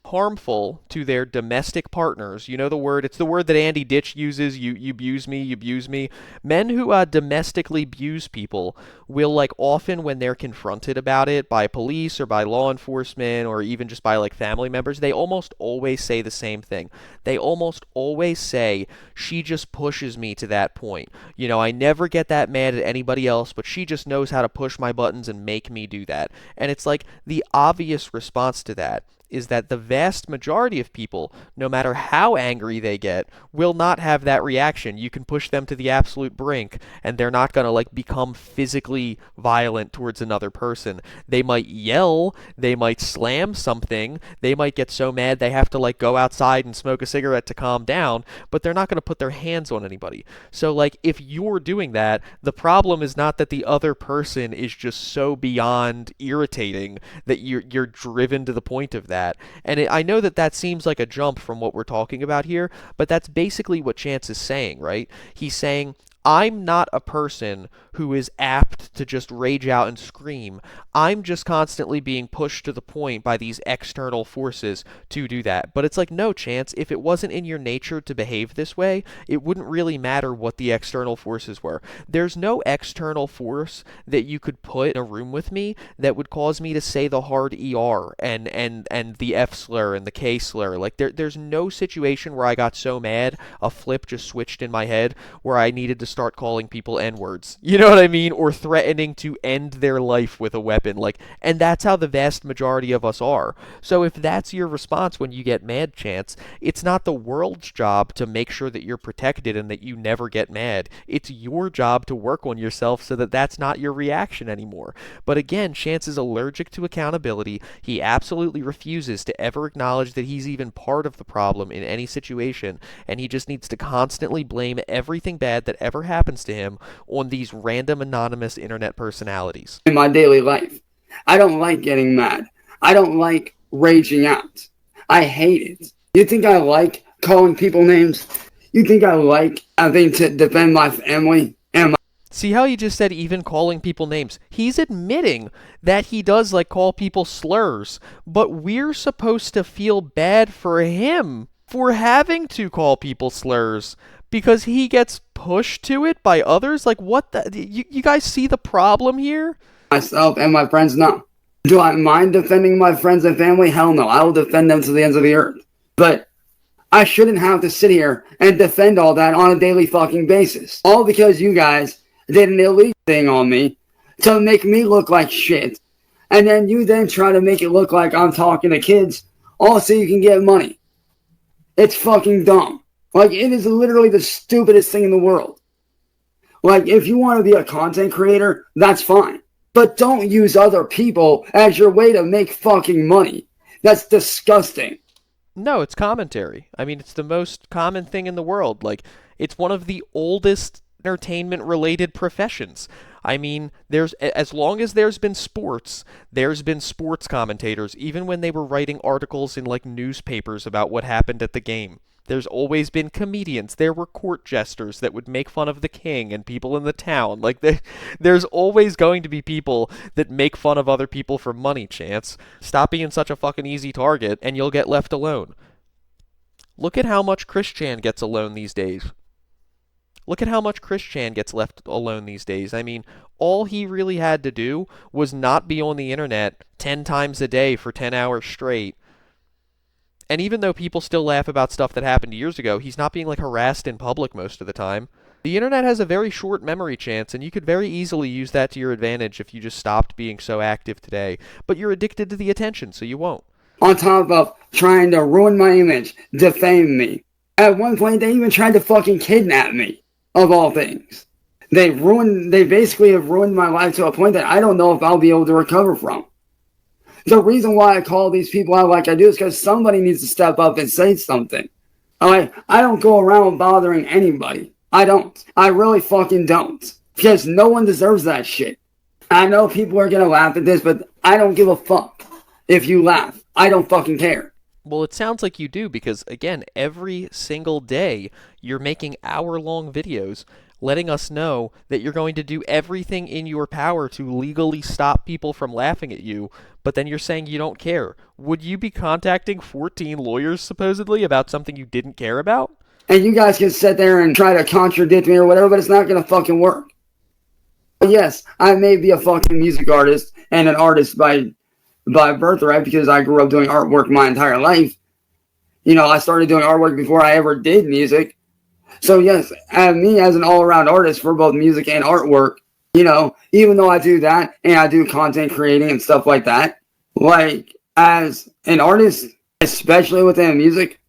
Speaker 3: harmful to their domestic partners. You know the word, it's the word that Andy Ditch uses, you abuse me, you abuse me. Men who domestically abuse people will, like, often when they're confronted about it by police or by law enforcement or even just by like family members, they almost always say the same thing. They almost always say, she just pushes me to that point. You know, I never get that mad at anybody else, but she just knows how to push my buttons and make me do that. And it's like the obvious response to that is that the vast majority of people, no matter how angry they get, will not have that reaction. You can push them to the absolute brink, and they're not going to like become physically violent towards another person. They might yell, they might slam something, they might get so mad they have to like go outside and smoke a cigarette to calm down, but they're not going to put their hands on anybody. So like if you're doing that, the problem is not that the other person is just so beyond irritating that you're driven to the point of that. And I know that that seems like a jump from what we're talking about here, but that's basically what Chance is saying, right? He's saying, I'm not a person who is apt to just rage out and scream. I'm just constantly being pushed to the point by these external forces to do that. But it's like, no, Chance, if it wasn't in your nature to behave this way, it wouldn't really matter what the external forces were. There's no external force that you could put in a room with me that would cause me to say the hard ER and the F slur and the K slur. Like, there's no situation where I got so mad, a flip just switched in my head, where I needed to start calling people N-words. You know what I mean? Or threatening to end their life with a weapon. Like, and that's how the vast majority of us are. So if that's your response when you get mad, Chance, it's not the world's job to make sure that you're protected and that you never get mad. It's your job to work on yourself so that that's not your reaction anymore. But again, Chance is allergic to accountability. He absolutely refuses to ever acknowledge that he's even part of the problem in any situation, and he just needs to constantly blame everything bad that ever happens to him on these random anonymous internet personalities.
Speaker 1: In my daily life, I don't like getting mad. I don't like raging out. I hate it. You think I like calling people names? You think I like having to defend my family and my...
Speaker 3: See how he just said even calling people names? He's admitting that he does like call people slurs, but we're supposed to feel bad for him for having to call people slurs because he gets pushed to it by others? Like, what the... You guys see the problem here?
Speaker 1: Myself and my friends? No. Do I mind defending my friends and family? Hell no. I will defend them to the ends of the earth. But I shouldn't have to sit here and defend all that on a daily fucking basis. All because you guys did an illegal thing on me to make me look like shit. And then you then try to make it look like I'm talking to kids all so you can get money. It's fucking dumb. Like, it is literally the stupidest thing in the world. Like, if you want to be a content creator, that's fine. But don't use other people as your way to make fucking money. That's disgusting.
Speaker 3: No, it's commentary. I mean, it's the most common thing in the world. Like, it's one of the oldest entertainment-related professions. I mean, as long as there's been sports commentators, even when they were writing articles in, like, newspapers about what happened at the game. There's always been comedians. There were court jesters that would make fun of the king and people in the town. Like, there's always going to be people that make fun of other people for money, Chance. Stop being such a fucking easy target, and you'll get left alone. Look at how much Christian gets alone these days. Look at how much Christian gets left alone these days. I mean, all he really had to do was not be on the internet 10 times a day for 10 hours straight. And even though people still laugh about stuff that happened years ago, he's not being, like, harassed in public most of the time. The internet has a very short memory, Chance, and you could very easily use that to your advantage if you just stopped being so active today. But you're addicted to the attention, so you won't.
Speaker 1: On top of trying to ruin my image, defame me. At one point, they even tried to fucking kidnap me, of all things. They basically have ruined my life to a point that I don't know if I'll be able to recover from. The reason why I call these people out like I do is because somebody needs to step up and say something. Alright? I don't go around bothering anybody. I don't. I really fucking don't. Because no one deserves that shit. I know people are gonna laugh at this, but I don't give a fuck if you laugh. I don't fucking care.
Speaker 3: Well, it sounds like you do because, again, every single day you're making hour-long videos letting us know that you're going to do everything in your power to legally stop people from laughing at you, but then you're saying you don't care. Would you be contacting 14 lawyers, supposedly, about something you didn't care about?
Speaker 1: And you guys can sit there and try to contradict me or whatever, but it's not gonna fucking work. Yes, I may be a fucking music artist and an artist by birthright because I grew up doing artwork my entire life. You know, I started doing artwork before I ever did music. So yes, me as an all-around artist for both music and artwork, you know, even though I do that and I do content creating and stuff like that, like as an artist, especially within music,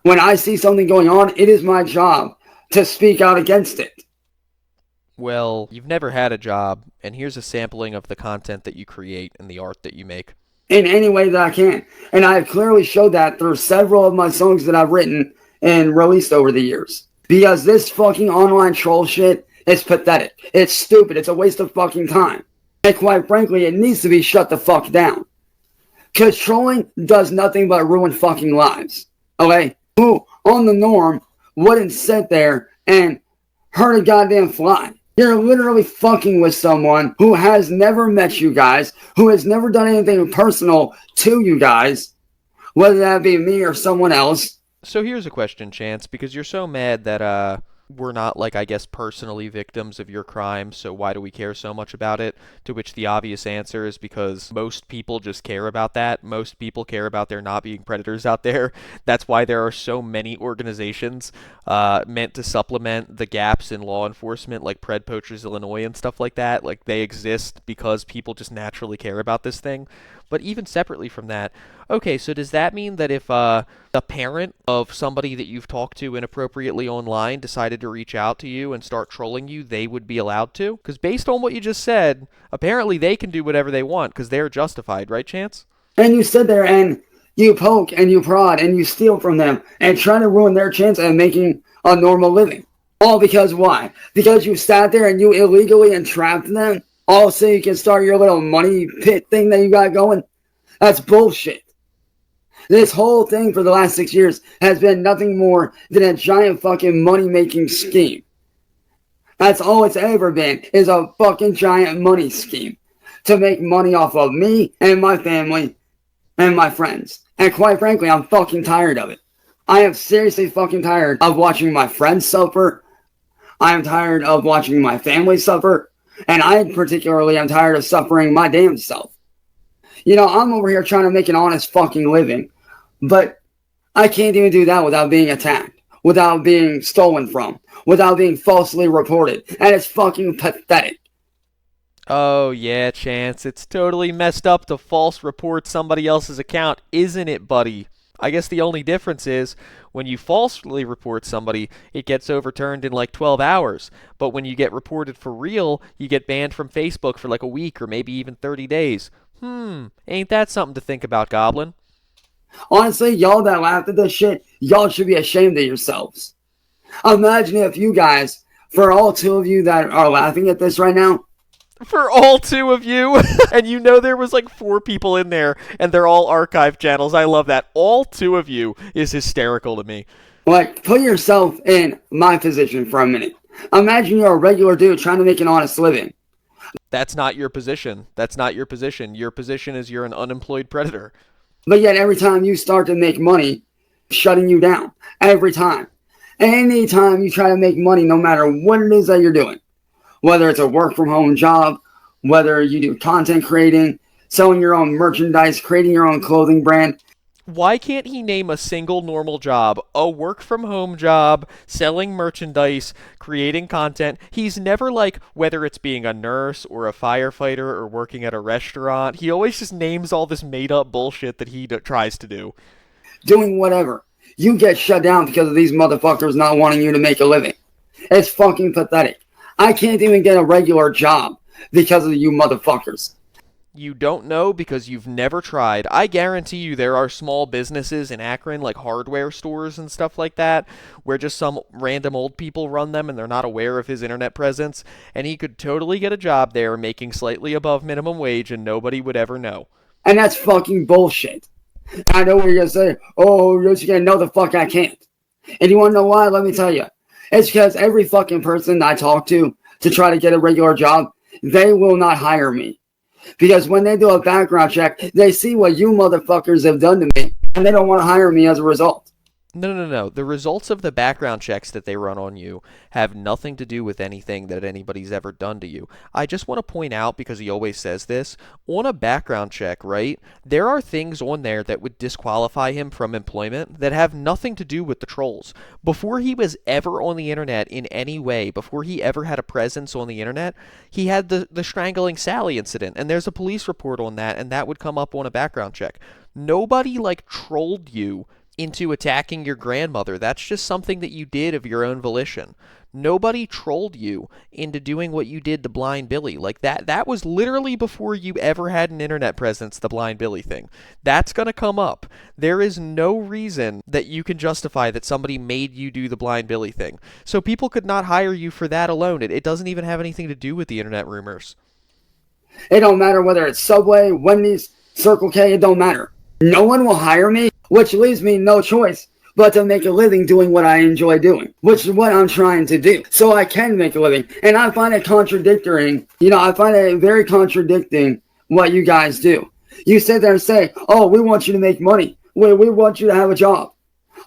Speaker 1: when I see something going on, it is my job to speak out against it.
Speaker 3: Well, you've never had a job, and here's a sampling of the content that you create and the art that you make.
Speaker 1: In any way that I can. And I've clearly showed that through several of my songs that I've written and released over the years. Because this fucking online troll shit is pathetic. It's stupid. It's a waste of fucking time. And quite frankly, it needs to be shut the fuck down. Because trolling does nothing but ruin fucking lives. Okay? Who, on the norm, wouldn't sit there and hurt a goddamn fly? You're literally fucking with someone who has never met you guys, who has never done anything personal to you guys, whether that be me or someone else.
Speaker 3: So here's a question, Chance, because you're so mad that we're not, like, I guess, personally victims of your crime, so why do we care so much about it? To which the obvious answer is because most people just care about that. Most people care about there not being predators out there. That's why there are so many organizations meant to supplement the gaps in law enforcement, like Pred Poachers Illinois and stuff like that. Like, they exist because people just naturally care about this thing. But even separately from that, okay, so does that mean that if the parent of somebody that you've talked to inappropriately online decided to reach out to you and start trolling you, they would be allowed to? Because based on what you just said, apparently they can do whatever they want because they're justified, right, Chance?
Speaker 1: And you sit there and you poke and you prod and you steal from them and try to ruin their chance at making a normal living. All because why? Because you sat there and you illegally entrapped them? All so you can start your little money pit thing that you got going? That's bullshit. This whole thing for the last 6 years has been nothing more than a giant fucking money-making scheme. That's all it's ever been, is a fucking giant money scheme. To make money off of me and my family and my friends. And quite frankly, I'm fucking tired of it. I am seriously fucking tired of watching my friends suffer. I am tired of watching my family suffer. And I particularly am tired of suffering my damn self. You know, I'm over here trying to make an honest fucking living. But I can't even do that without being attacked. Without being stolen from. Without being falsely reported. And it's fucking pathetic.
Speaker 3: Oh, yeah, Chance. It's totally messed up to false report somebody else's account, isn't it, buddy? I guess the only difference is when you falsely report somebody, it gets overturned in like 12 hours. But when you get reported for real, you get banned from Facebook for like a week or maybe even 30 days. Ain't that something to think about, Goblin?
Speaker 1: Honestly, y'all that laughed at this shit, y'all should be ashamed of yourselves. Imagine if you guys, for all two of you that are laughing at this right now,
Speaker 3: For all two of you, and you know there was like 4 people in there, and they're all archive channels. I love that. All 2 of you is hysterical to me.
Speaker 1: like, put yourself in my position for a minute. Imagine you're a regular dude trying to make an honest living.
Speaker 3: That's not your position. That's not your position. Your position is you're an unemployed predator.
Speaker 1: But yet every time you start to make money, shutting you down. Every time. Anytime you try to make money, no matter what it is that you're doing. Whether it's a work-from-home job, whether you do content creating, selling your own merchandise, creating your own clothing brand.
Speaker 3: Why can't he name a single normal job? A work-from-home job, selling merchandise, creating content. He's never like, whether it's being a nurse or a firefighter or working at a restaurant. He always just names all this made-up bullshit that he tries to do.
Speaker 1: Doing whatever. You get shut down because of these motherfuckers not wanting you to make a living. It's fucking pathetic. I can't even get a regular job because of you motherfuckers.
Speaker 3: You don't know because you've never tried. I guarantee you there are small businesses in Akron, like hardware stores and stuff like that, where just some random old people run them and they're not aware of his internet presence, and he could totally get a job there making slightly above minimum wage and nobody would ever know.
Speaker 1: And that's fucking bullshit. I know what you're going to say, oh, you're just going to know the fuck I can't. And you want to know why? Let me tell you. It's because every fucking person I talk to try to get a regular job, they will not hire me. Because when they do a background check, they see what you motherfuckers have done to me, and they don't want to hire me as a result.
Speaker 3: No. The results of the background checks that they run on you have nothing to do with anything that anybody's ever done to you. I just want to point out, because he always says this, on a background check, right, there are things on there that would disqualify him from employment that have nothing to do with the trolls. Before he was ever on the internet in any way, before he ever had a presence on the internet, he had the strangling Sally incident, and there's a police report on that, and that would come up on a background check. Nobody, like, trolled you into attacking your grandmother. That's just something that you did of your own volition. Nobody trolled you into doing what you did to Blind Billy. Like that was literally before you ever had an internet presence, the Blind Billy thing. That's going to come up. There is no reason that you can justify that somebody made you do the Blind Billy thing. So people could not hire you for that alone. It doesn't even have anything to do with the internet rumors.
Speaker 1: It don't matter whether it's Subway, Wendy's, Circle K, it don't matter. No one will hire me, which leaves me no choice but to make a living doing what I enjoy doing, which is what I'm trying to do, so I can make a living. And I find it contradicting, I find it very contradicting what you guys do. You sit there and say, oh, we want you to make money. We want you to have a job.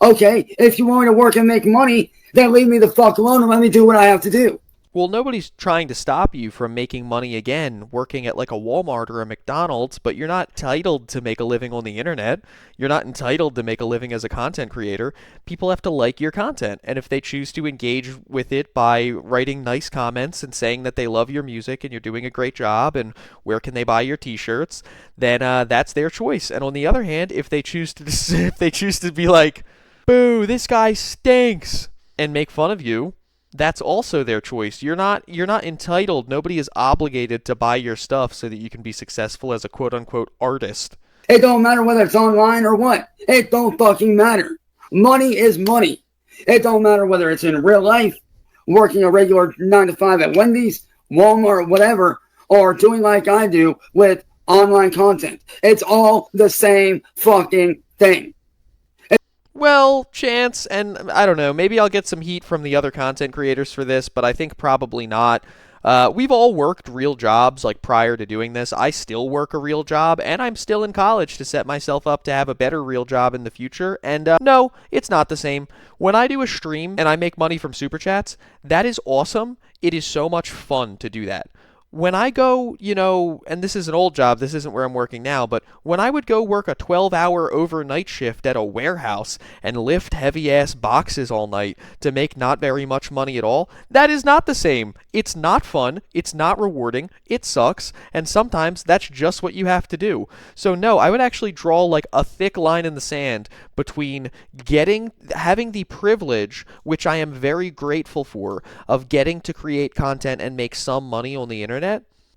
Speaker 1: Okay, if you want me to work and make money, then leave me the fuck alone and let me do what I have to do.
Speaker 3: Well, nobody's trying to stop you from making money again working at like a Walmart or a McDonald's, but you're not entitled to make a living on the internet. You're not entitled to make a living as a content creator. People have to like your content, and if they choose to engage with it by writing nice comments and saying that they love your music and you're doing a great job and where can they buy your t-shirts, then that's their choice. And on the other hand, if they choose to if they choose to be like, "Boo, this guy stinks," and make fun of you, that's also their choice. You're not entitled. Nobody is obligated to buy your stuff so that you can be successful as a quote unquote artist.
Speaker 1: It don't matter whether it's online or what. It don't fucking matter. Money is money. It don't matter whether it's in real life, working a regular 9 to 5 at Wendy's, Walmart, whatever, or doing like I do with online content. It's all the same fucking thing.
Speaker 3: Well, Chance, and I don't know, maybe I'll get some heat from the other content creators for this, but I think probably not. We've all worked real jobs like prior to doing this. I still work a real job, and I'm still in college to set myself up to have a better real job in the future. And no, it's not the same. When I do a stream and I make money from super chats, that is awesome. It is so much fun to do that. When I go, and this is an old job, this isn't where I'm working now, but when I would go work a 12-hour overnight shift at a warehouse and lift heavy-ass boxes all night to make not very much money at all, that is not the same. It's not fun, it's not rewarding, it sucks, and sometimes that's just what you have to do. So no, I would actually draw like a thick line in the sand between having the privilege, which I am very grateful for, of getting to create content and make some money on the internet,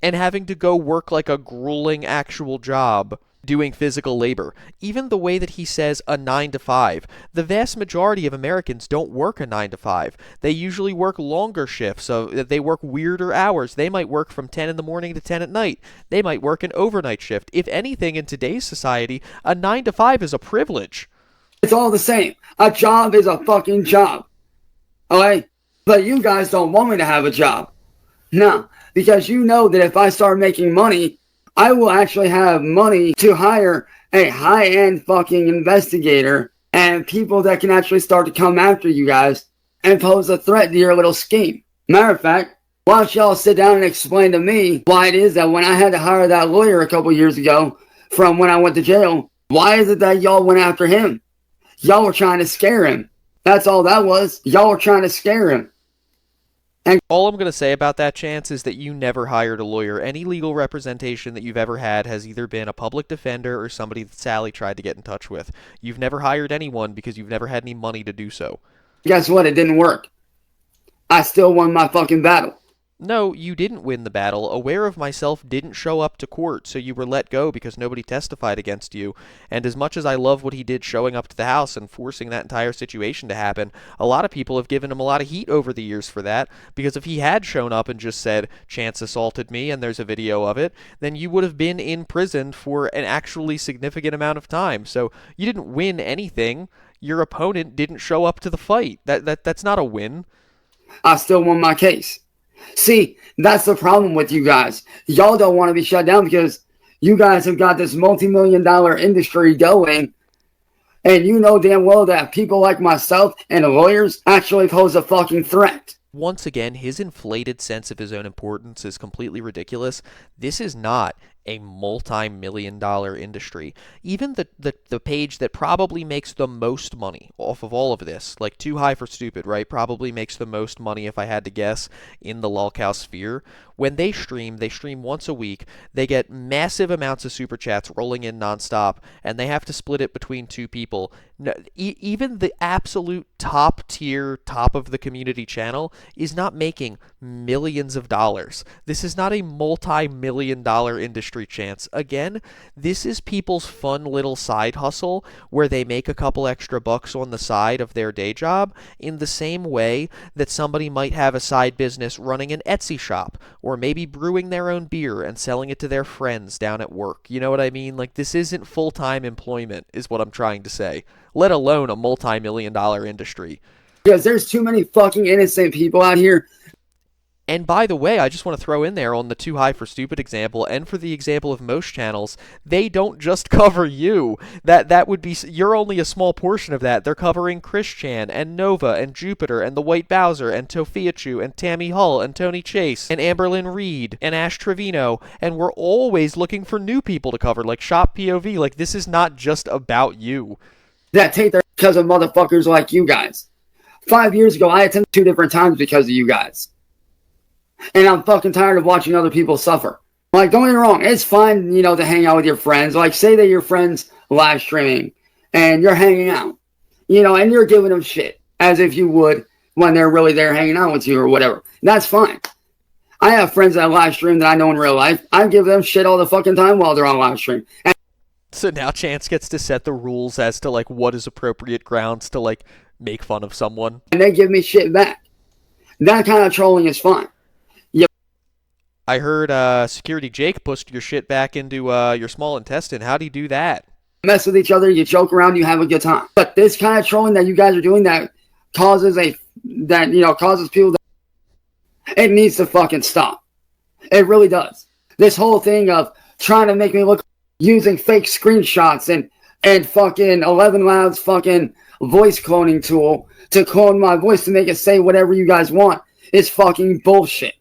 Speaker 3: and having to go work like a grueling actual job doing physical labor. Even the way that he says a 9 to 5. The vast majority of Americans don't work a 9 to 5. They usually work longer shifts, so they work weirder hours. They might work from 10 in the morning to 10 at night. They might work an overnight shift. If anything, in today's society, a 9 to 5 is a privilege.
Speaker 1: It's all the same. A job is a fucking job. Alright? But you guys don't want me to have a job. No. Because you know that if I start making money, I will actually have money to hire a high-end fucking investigator and people that can actually start to come after you guys and pose a threat to your little scheme. Matter of fact, why don't y'all sit down and explain to me why it is that when I had to hire that lawyer a couple years ago from when I went to jail, why is it that y'all went after him? Y'all were trying to scare him. That's all that was. Y'all were trying to scare him.
Speaker 3: And all I'm going to say about that, Chance, is that you never hired a lawyer. Any legal representation that you've ever had has either been a public defender or somebody that Sally tried to get in touch with. You've never hired anyone because you've never had any money to do so.
Speaker 1: Guess what? It didn't work. I still won my fucking battle.
Speaker 3: No, you didn't win the battle. Aware of Myself didn't show up to court, so you were let go because nobody testified against you. And as much as I love what he did showing up to the house and forcing that entire situation to happen, a lot of people have given him a lot of heat over the years for that, because if he had shown up and just said, Chance assaulted me and there's a video of it, then you would have been in prison for an actually significant amount of time. So you didn't win anything. Your opponent didn't show up to the fight. That's not a win.
Speaker 1: I still won my case. See, that's the problem with you guys. Y'all don't want to be shut down because you guys have got this multi-million-dollar industry going, and you know damn well that people like myself and lawyers actually pose a fucking threat.
Speaker 3: Once again, his inflated sense of his own importance is completely ridiculous. This is not a multi-million-dollar industry. Even the page that probably makes the most money off of all of this, like Too High for Stupid, right, probably makes the most money, if I had to guess, in the Lolcow sphere. When they stream once a week, they get massive amounts of super chats rolling in nonstop, and they have to split it between two people. No, even the absolute top tier, top of the community channel is not making millions of dollars. This is not a multi-million-dollar industry, Chance. Again, this is people's fun little side hustle where they make a couple extra bucks on the side of their day job, in the same way that somebody might have a side business running an Etsy shop, or maybe brewing their own beer and selling it to their friends down at work. You know what I mean? Like, this isn't full-time employment, is what I'm trying to say, let alone a multi-million-dollar industry.
Speaker 1: Because there's too many fucking innocent people out here.
Speaker 3: And by the way, I just want to throw in there on the too high for stupid example and for the example of most channels, they don't just cover you. That would be, you're only a small portion of that. They're covering Christian and Nova and Jupiter and the White Bowser and Tofiachu and Tammy Hull and Tony Chase and Amberlynn Reed and Ash Trevino, and we're always looking for new people to cover, like Shop POV. Like, this is not just about you.
Speaker 1: That take there because of motherfuckers like you guys. 5 years ago, I attended 2 different times because of you guys. And I'm fucking tired of watching other people suffer. Like, don't get me wrong, it's fine, to hang out with your friends. Like, say that your friend's live streaming and you're hanging out, and you're giving them shit as if you would when they're really there hanging out with you or whatever. That's fine. I have friends that live stream that I know in real life. I give them shit all the fucking time while they're on live stream.
Speaker 3: So now Chance gets to set the rules as to, like, what is appropriate grounds to, like, make fun of someone.
Speaker 1: And they give me shit back. That kind of trolling is fine.
Speaker 3: I heard Security Jake pushed your shit back into your small intestine. How'd he do that?
Speaker 1: Mess with each other, you joke around, you have a good time. But this kind of trolling that you guys are doing that causes people it needs to fucking stop. It really does. This whole thing of trying to make me look using fake screenshots and fucking 11 Loud's fucking voice cloning tool to clone my voice to make it say whatever you guys want is fucking bullshit.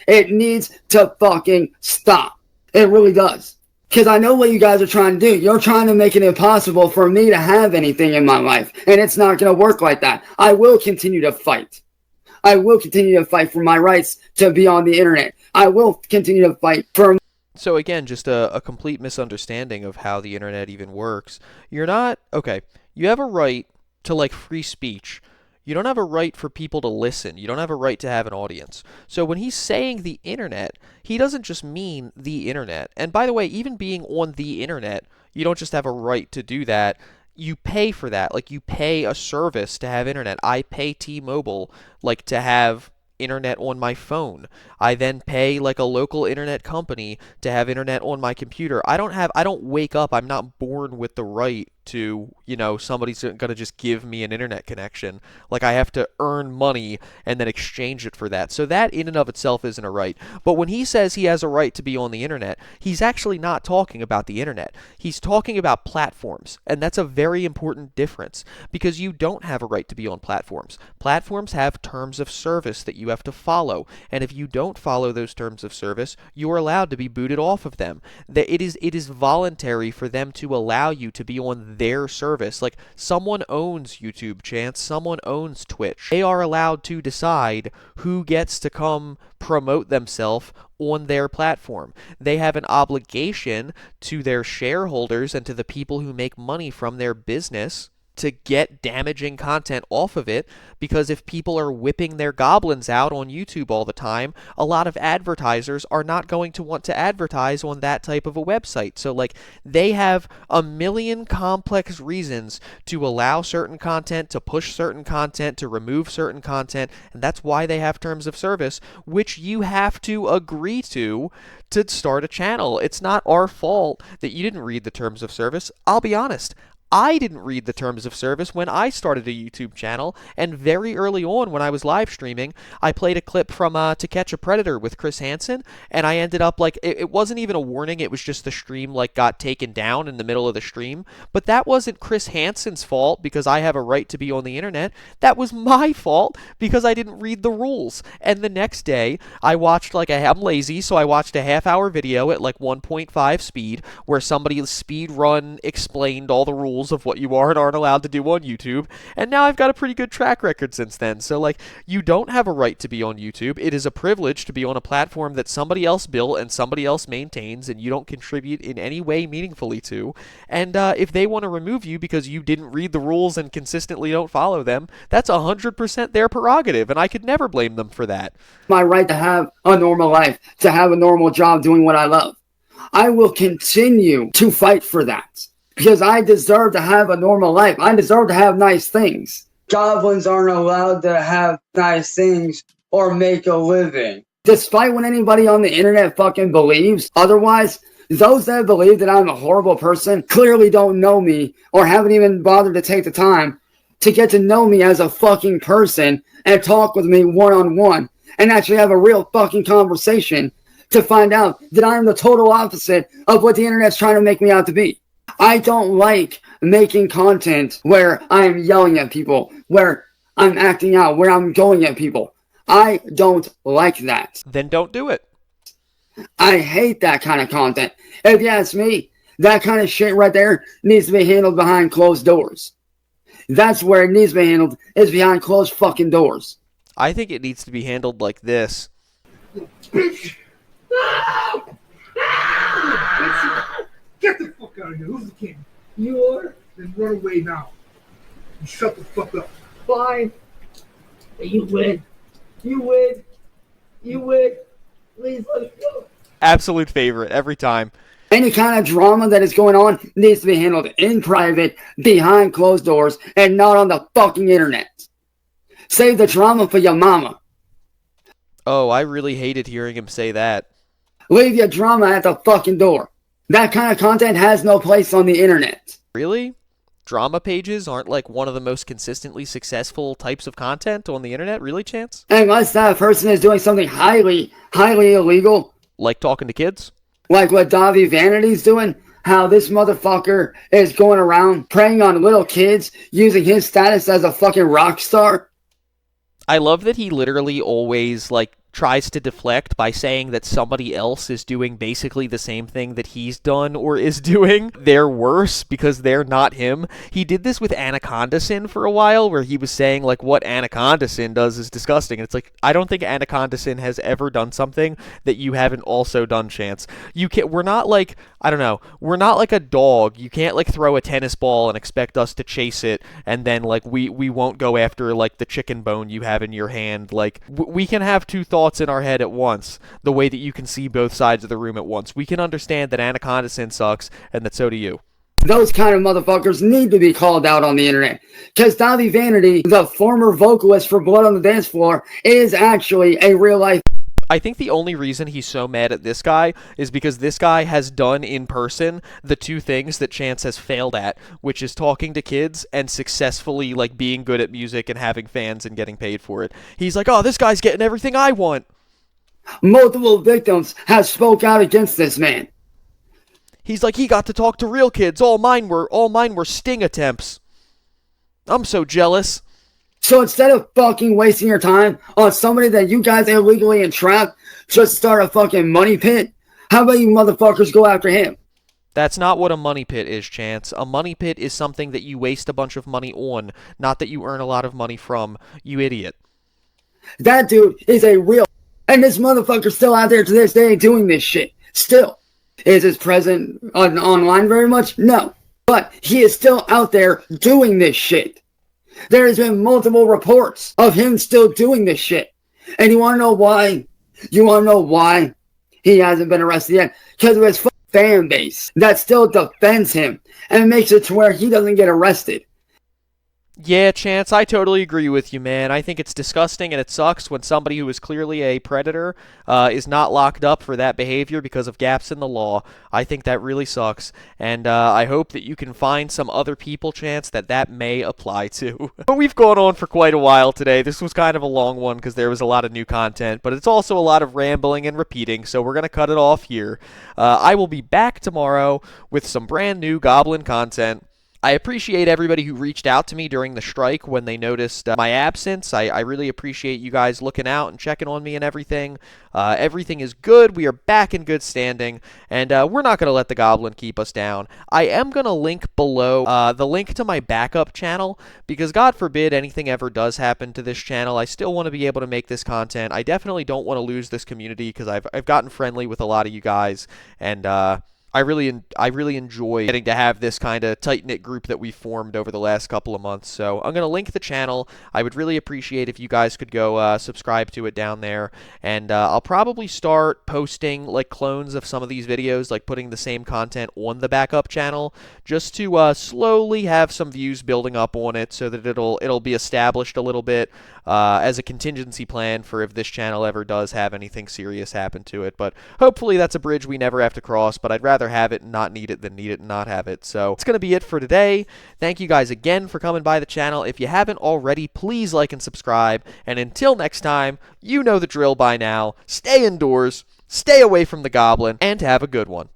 Speaker 1: It needs to fucking stop. It really does. Because I know what you guys are trying to do. You're trying to make it impossible for me to have anything in my life. And it's not going to work like that. I will continue to fight. I will continue to fight for my rights to be on the internet. I will continue to fight for...
Speaker 3: So again, just a complete misunderstanding of how the internet even works. You're not... Okay, you have a right to, like, free speech. You don't have a right for people to listen. You don't have a right to have an audience. So when he's saying the internet, he doesn't just mean the internet. And by the way, even being on the internet, you don't just have a right to do that. You pay for that. Like, you pay a service to have internet. I pay T-Mobile, like, to have internet on my phone. I then pay like a local internet company to have internet on my computer. I don't wake up, I'm not born with the right to, somebody's going to just give me an internet connection. Like, I have to earn money and then exchange it for that. So that in and of itself isn't a right. But when he says he has a right to be on the internet, he's actually not talking about the internet. He's talking about platforms. And that's a very important difference, because you don't have a right to be on platforms. Platforms have terms of service that you have to follow. And if you don't follow those terms of service, you are allowed to be booted off of them. It is voluntary for them to allow you to be on their service. Like, someone owns YouTube, Chance. Someone owns Twitch. They are allowed to decide who gets to come promote themselves on their platform. They have an obligation to their shareholders and to the people who make money from their business to get damaging content off of it, because if people are whipping their goblins out on YouTube all the time, a lot of advertisers are not going to want to advertise on that type of a website. So, like, they have a million complex reasons to allow certain content, to push certain content, to remove certain content, and that's why they have terms of service, which you have to agree to start a channel. It's not our fault that you didn't read the terms of service. I'll be honest, I didn't read the terms of service when I started a YouTube channel, and very early on when I was live streaming, I played a clip from To Catch a Predator with Chris Hansen, and I ended up, like, it wasn't even a warning, it was just the stream, like, got taken down in the middle of the stream, but that wasn't Chris Hansen's fault because I have a right to be on the internet. That was my fault because I didn't read the rules. And the next day, I watched, like, I'm lazy, so I watched a half-hour video at, like, 1.5 speed, where somebody speed run explained all the rules of what you are and aren't allowed to do on YouTube, and now I've got a pretty good track record since then. So, like, you don't have a right to be on YouTube. It is a privilege to be on a platform that somebody else built and somebody else maintains, and you don't contribute in any way meaningfully to. And if they want to remove you because you didn't read the rules and consistently don't follow them, that's 100% their prerogative, and I could never blame them for that.
Speaker 1: My right to have a normal life, to have a normal job doing what I love. I will continue to fight for that, because I deserve to have a normal life. I deserve to have nice things. Goblins aren't allowed to have nice things or make a living. Despite what anybody on the internet fucking believes otherwise, those that believe that I'm a horrible person clearly don't know me or haven't even bothered to take the time to get to know me as a fucking person and talk with me one-on-one and actually have a real fucking conversation to find out that I am the total opposite of what the internet's trying to make me out to be. I don't like making content where I'm yelling at people, where I'm acting out, where I'm going at people. I don't like that.
Speaker 3: Then don't do it.
Speaker 1: I hate that kind of content. If you ask me, that kind of shit right there needs to be handled behind closed doors. That's where it needs to be handled, is behind closed fucking doors.
Speaker 3: I think it needs to be handled like this.
Speaker 4: Bitch! Get the fuck out of here. Who's the king? You are? Then run away now. And shut the fuck up.
Speaker 5: Fine. You win. You win. You win. Please let it go.
Speaker 3: Absolute favorite every time.
Speaker 1: Any kind of drama that is going on needs to be handled in private, behind closed doors, and not on the fucking internet. Save the drama for your mama.
Speaker 3: Oh, I really hated hearing him say that.
Speaker 1: Leave your drama at the fucking door. That kind of content has no place on the internet.
Speaker 3: Really? Drama pages aren't like one of the most consistently successful types of content on the internet? Really, Chance?
Speaker 1: Unless that person is doing something highly illegal.
Speaker 3: Like talking to kids?
Speaker 1: Like what Davi Vanity's doing. How this motherfucker is going around preying on little kids using his status as a fucking rock star.
Speaker 3: I love that he literally always, like, tries to deflect by saying that somebody else is doing basically the same thing that he's done or is doing. They're worse because they're not him. He did this with Anaconda Sin for a while, where he was saying, like, what Anaconda Sin does is disgusting. And it's like, I don't think Anaconda Sin has ever done something that you haven't also done, Chance. We're not like, I don't know, we're not like a dog. You can't, like, throw a tennis ball and expect us to chase it, and then, like, we won't go after, like, the chicken bone you have in your hand. Like, we can have two thoughts in our head at once, the way that you can see both sides of the room at once. We can understand that Anaconda Sin sucks, and that so do you.
Speaker 1: Those kind of motherfuckers need to be called out on the internet. Because Davi Vanity, the former vocalist for Blood on the Dance Floor, is actually a real life.
Speaker 3: I think the only reason he's so mad at this guy is because this guy has done in person the two things that Chance has failed at, which is talking to kids and successfully, like, being good at music and having fans and getting paid for it. He's like, oh, this guy's getting everything I want.
Speaker 1: Multiple victims have spoke out against this man.
Speaker 3: He's like, he got to talk to real kids. All mine were sting attempts. I'm so jealous.
Speaker 1: So instead of fucking wasting your time on somebody that you guys illegally entrapped, just start a fucking money pit. How about you motherfuckers go after him?
Speaker 3: That's not what a money pit is, Chance. A money pit is something that you waste a bunch of money on, not that you earn a lot of money from, you idiot.
Speaker 1: That dude is a real... And this motherfucker's still out there to this day doing this shit. Still. Is his present online very much? No. But he is still out there doing this shit. There has been multiple reports of him still doing this shit. And you want to know why? You want to know why he hasn't been arrested yet? Because of his fan base that still defends him and makes it to where he doesn't get arrested.
Speaker 3: Yeah, Chance, I totally agree with you, man. I think it's disgusting and it sucks when somebody who is clearly a predator is not locked up for that behavior because of gaps in the law. I think that really sucks, and I hope that you can find some other people, Chance, that may apply to. But we've gone on for quite a while today. This was kind of a long one because there was a lot of new content, but it's also a lot of rambling and repeating, so we're going to cut it off here. I will be back tomorrow with some brand new Goblin content. I appreciate everybody who reached out to me during the strike when they noticed my absence. I really appreciate you guys looking out and checking on me and everything. Everything is good. We are back in good standing, and we're not going to let the Goblin keep us down. I am going to link below the link to my backup channel, because God forbid anything ever does happen to this channel. I still want to be able to make this content. I definitely don't want to lose this community, because I've gotten friendly with a lot of you guys, and I really enjoy getting to have this kind of tight-knit group that we've formed over the last couple of months. So I'm going to link the channel. I would really appreciate if you guys could go subscribe to it down there. And I'll probably start posting like clones of some of these videos, like putting the same content on the backup channel, just to slowly have some views building up on it so that it'll be established a little bit as a contingency plan for if this channel ever does have anything serious happen to it. But hopefully that's a bridge we never have to cross, but I'd rather rather have it and not need it than need it and not have it. So it's going to be it for today. Thank you guys again for coming by the channel. If you haven't already, please like and subscribe. And until next time, you know the drill by now. Stay indoors, stay away from the goblin, and have a good one.